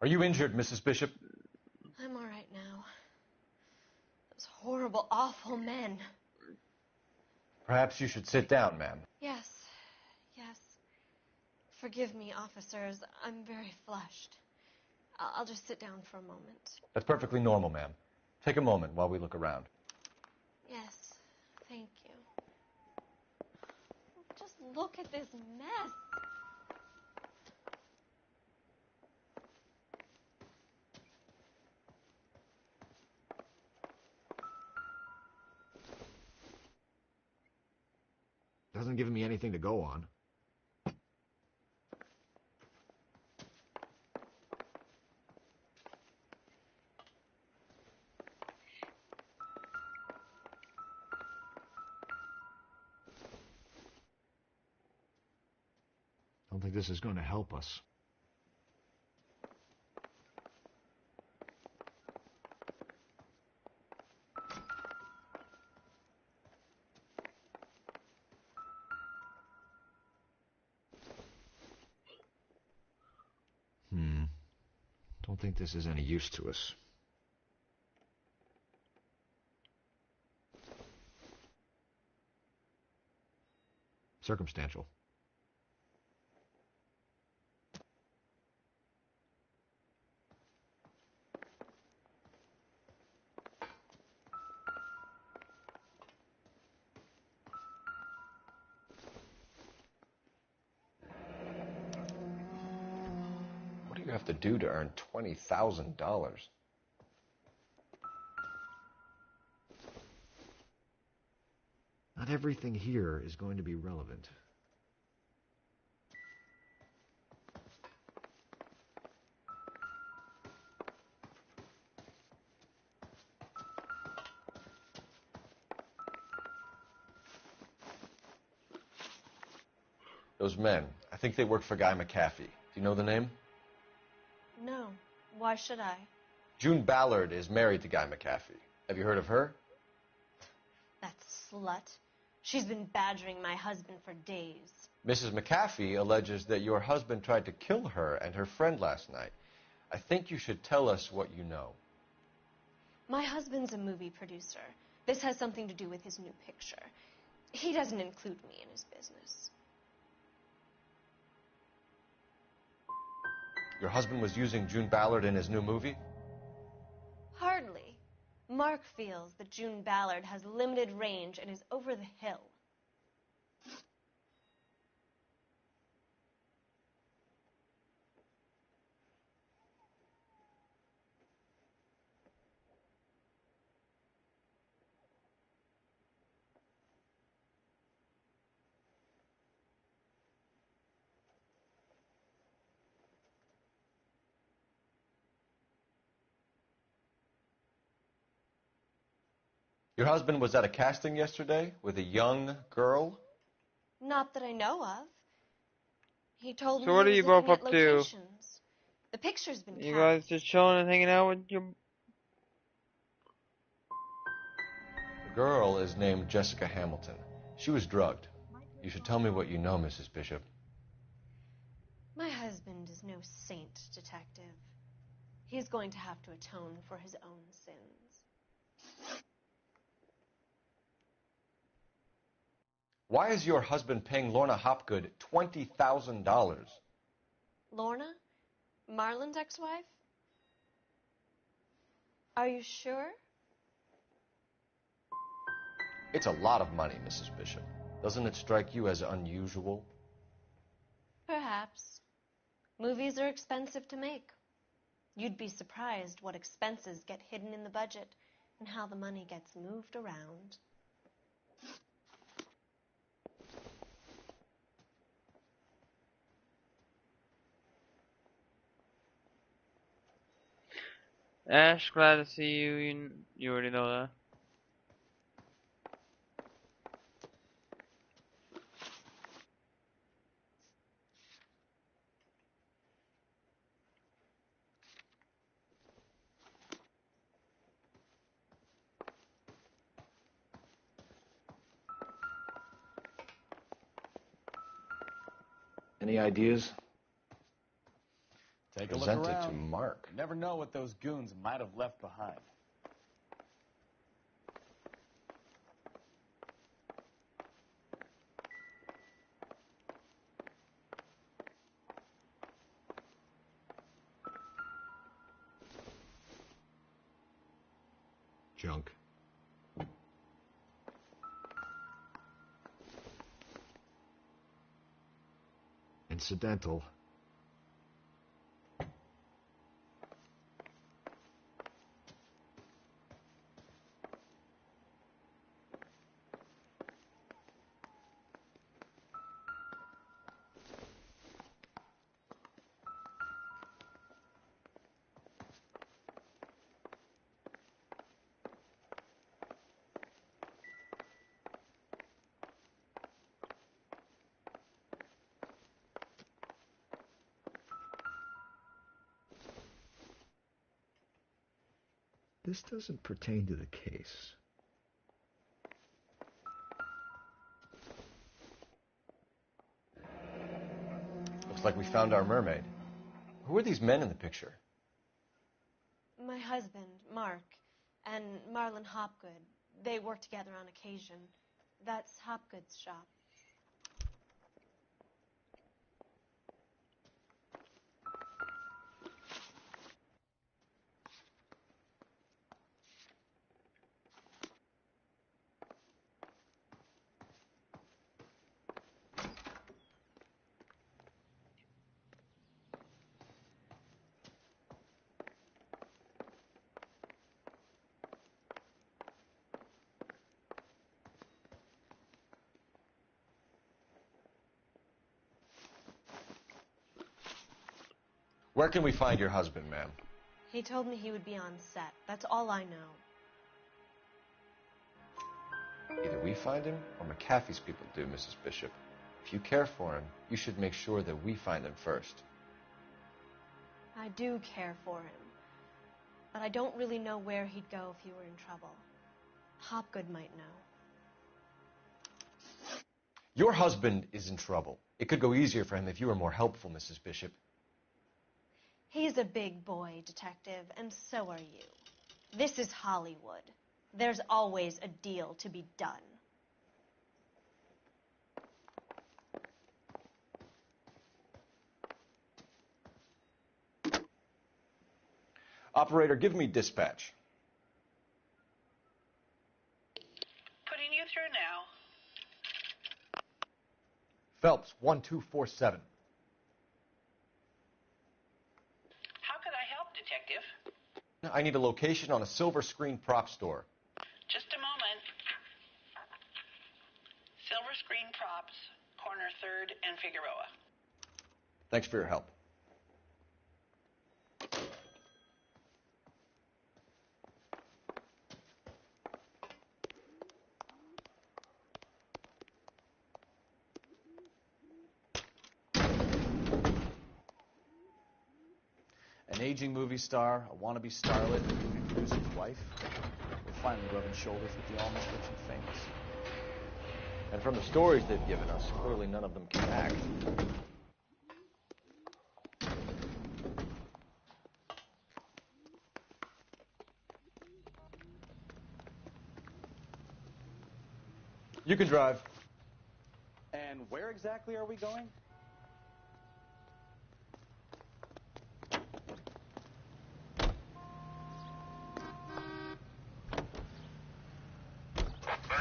Are you injured, Mrs. Bishop? I'm all right now. Those horrible, awful men. Perhaps you should sit down, ma'am. Yes, yes. Forgive me, officers. I'm very flushed. I'll just sit down for a moment. That's perfectly normal, ma'am. Take a moment while we look around. Yes, thank you. Just look at this mess. Doesn't give me anything to go on. I don't think this is going to help us. Don't think this is any use to us. Circumstantial. What do you have to do to earn $20,000? Not everything here is going to be relevant. Those men, I think they work for Guy McAfee. Do you know the name? No, why should I? June Ballard is married to Guy McAfee. Have you heard of her? That slut. She's been badgering my husband for days. Mrs. McAfee alleges that your husband tried to kill her and her friend last night. I think you should tell us what you know. My husband's a movie producer. This has something to do with his new picture. He doesn't include me in his business. Your husband was using June Ballard in his new movie? Hardly. Mark feels that June Ballard has limited range and is over the hill. Your husband was at a casting yesterday with a young girl? Not that I know of. He told So me what are he you was looking both at up to? locations. The picture's been You cast. guys just chilling and hanging out with your... The girl is named Jessica Hamilton. She was drugged. You should tell me what you know, Mrs. Bishop. My husband is no saint, Detective. He's going to have to atone for his own sins. Why is your husband paying Lorna Hopgood $20,000? Lorna? Marlon's ex-wife? Are you sure? It's a lot of money, Mrs. Bishop. Doesn't it strike you as unusual? Perhaps. Movies are expensive to make. You'd be surprised what expenses get hidden in the budget and how the money gets moved around. Ash, glad to see you. You already know that. Any ideas? Take Present a look it around. to Mark. You never know what those goons might have left behind. Junk. Incidental. This doesn't pertain to the case. Looks like we found our mermaid. Who are these men in the picture? My husband, Mark, and Marlon Hopgood. They work together on occasion. That's Hopgood's shop. Where can we find your husband, ma'am? He told me he would be on set. That's all I know. Either we find him or McAfee's people do, Mrs. Bishop. If you care for him, you should make sure that we find him first. I do care for him. But I don't really know where he'd go if he were in trouble. Hopgood might know. Your husband is in trouble. It could go easier for him if you were more helpful, Mrs. Bishop. He's a big boy, Detective, and so are you. This is Hollywood. There's always a deal to be done. Operator, give me dispatch. Putting you through now. Phelps, 1247. How could I help, Detective? I need a location on a silver screen prop store. Just a moment. Silver Screen Props, corner 3rd and Figueroa. Thanks for your help. An aging movie star, a wannabe starlet, a movie producer's wife. We're finally rubbing shoulders with the almost rich and famous. And from the stories they've given us, clearly none of them can act. You can drive. And where exactly are we going?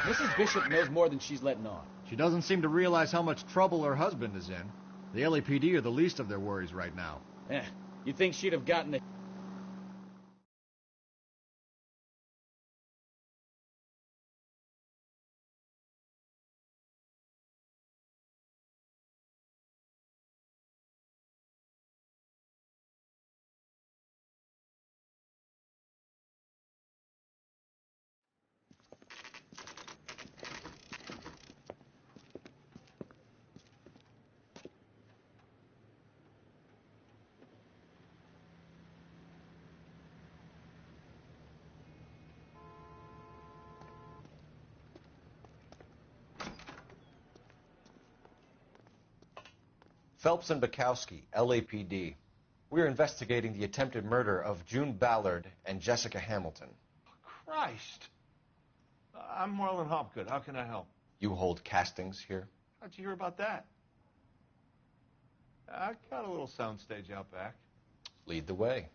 Mrs. Bishop knows more than she's letting on. She doesn't seem to realize how much trouble her husband is in. The LAPD are the least of their worries right now. You'd think she'd have gotten it. Phelps and Bukowski, LAPD. We're investigating the attempted murder of June Ballard and Jessica Hamilton. Christ. I'm Marlon Hopgood. How can I help? You hold castings here? How'd you hear about that? I got a little soundstage out back. Lead the way.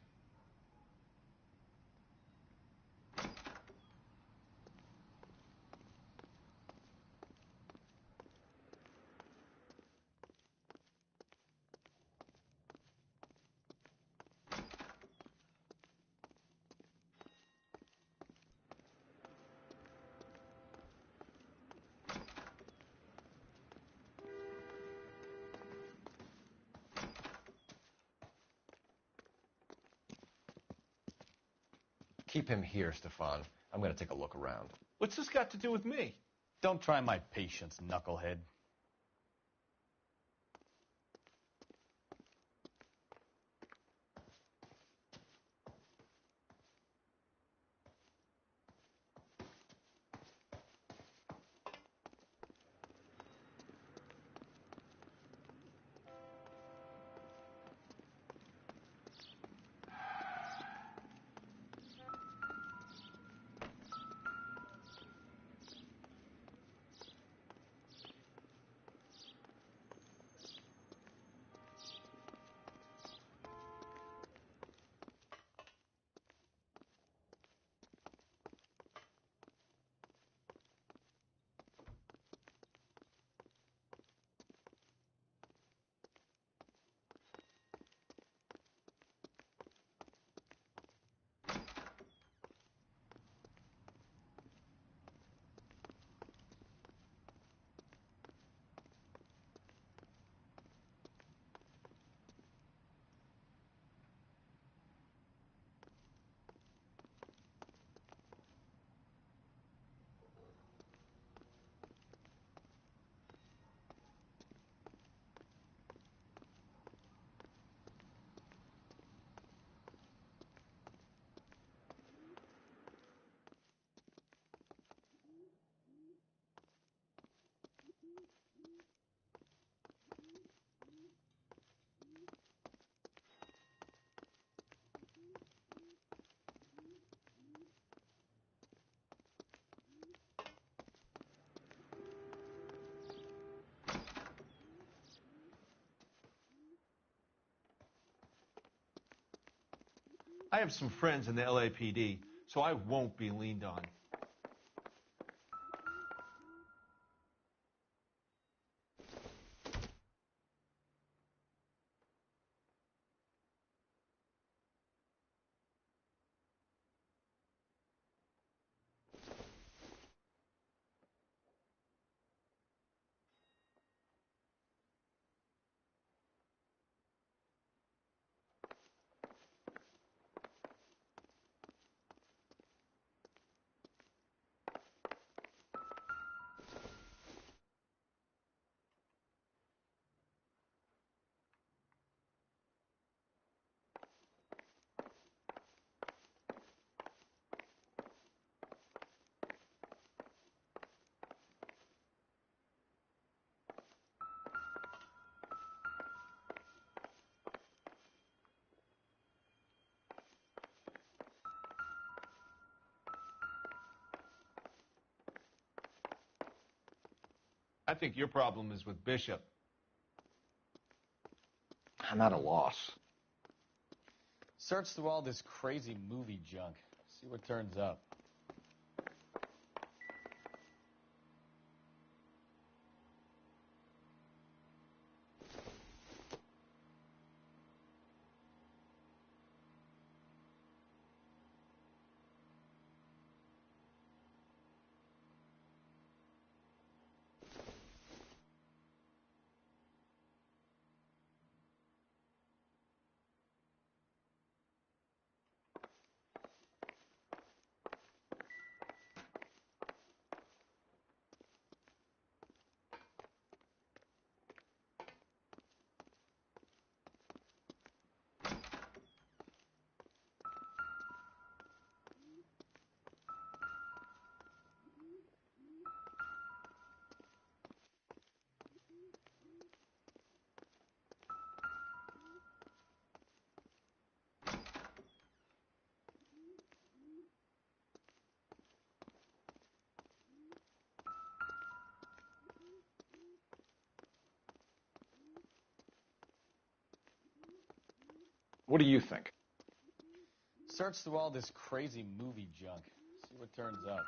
Keep him here, Stefan. I'm going to take a look around. What's this got to do with me? Don't try my patience, knucklehead. I have some friends in the LAPD, so I won't be leaned on. I think your problem is with Bishop. I'm at a loss. Search through all this crazy movie junk. See what turns up. What do you think? Search through all this crazy movie junk. See what turns up.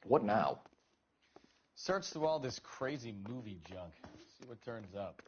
What now? Search through all this crazy movie junk. See what turns up.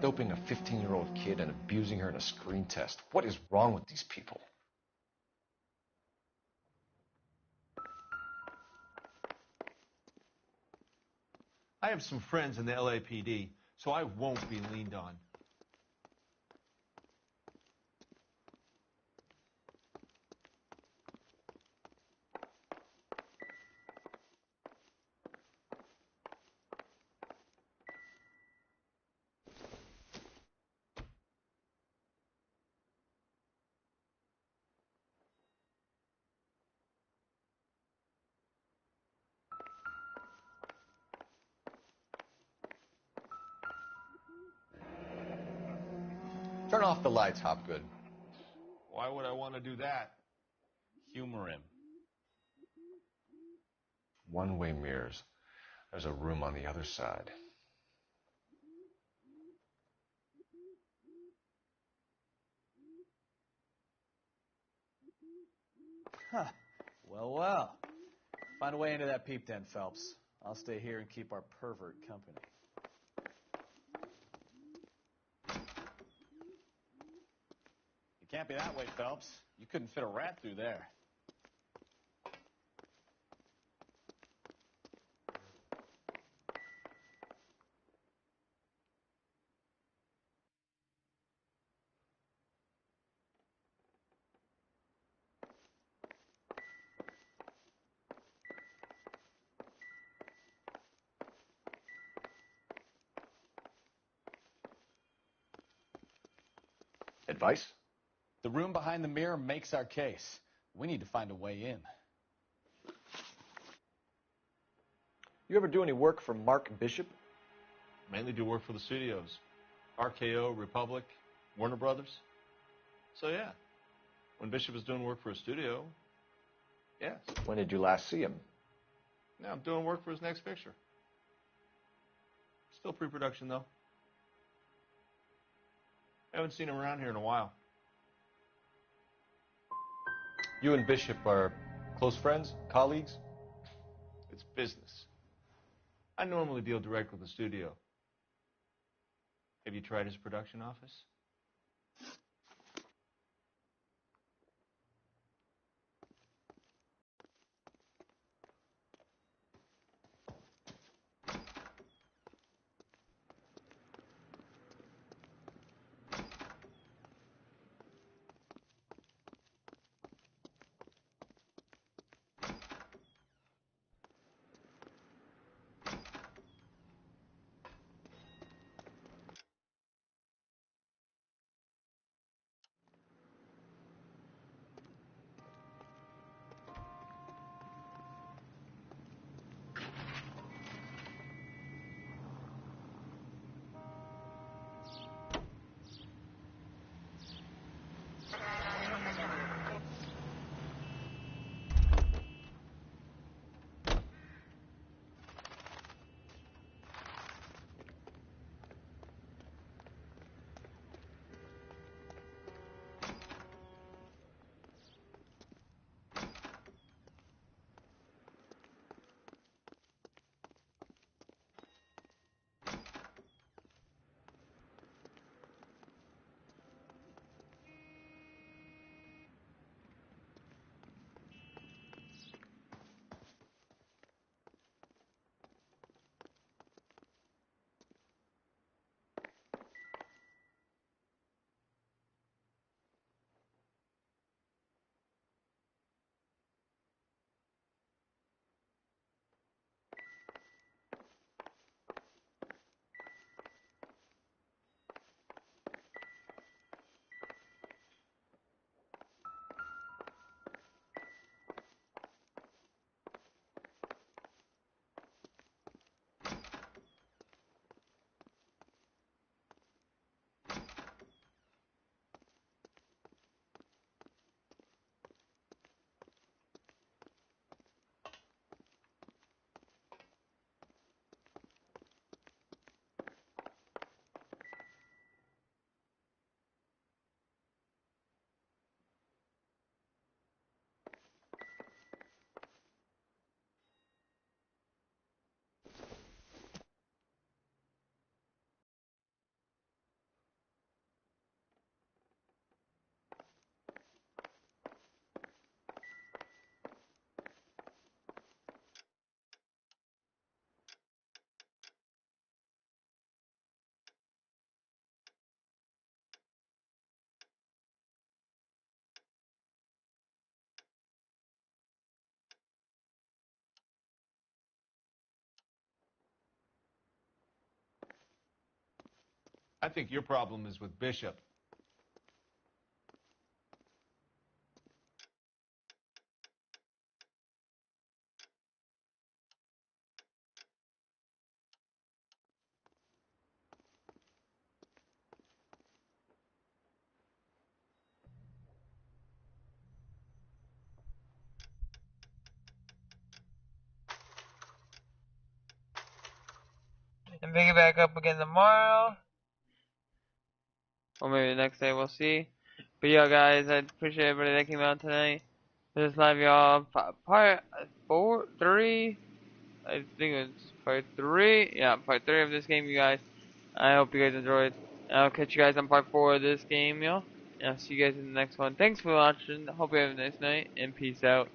Doping a 15-year-old kid and abusing her in a screen test. What is wrong with these people? I have some friends in the LAPD, so I won't be leaned on. Turn off the lights, Hopgood. Why would I want to do that? Humor him. One-way mirrors. There's a room on the other side. Huh. Well, well. Find a way into that peep den, Phelps. I'll stay here and keep our pervert company. It can't be that way, Phelps. You couldn't fit a rat through there. Advice? The room behind the mirror makes our case. We need to find a way in. You ever do any work for Mark Bishop? Mainly do work for the studios. RKO, Republic, Warner Brothers. So yeah, when Bishop was doing work for a studio, yes. When did you last see him? Yeah, I'm doing work for his next picture. Still pre-production, though. Haven't seen him around here in a while. You and Bishop are close friends, colleagues? It's business. I normally deal direct with the studio. Have you tried his production office? I think your problem is with Bishop. And pick it back up again tomorrow. Or maybe the next day, we'll see. But yeah, guys, I appreciate everybody that came out tonight. This live, y'all. Part 3. I think it's part 3. Yeah, part 3 of this game, you guys. I hope you guys enjoyed. I'll catch you guys on part 4 of this game, y'all. And I'll see you guys in the next one. Thanks for watching. Hope you have a nice night, and peace out.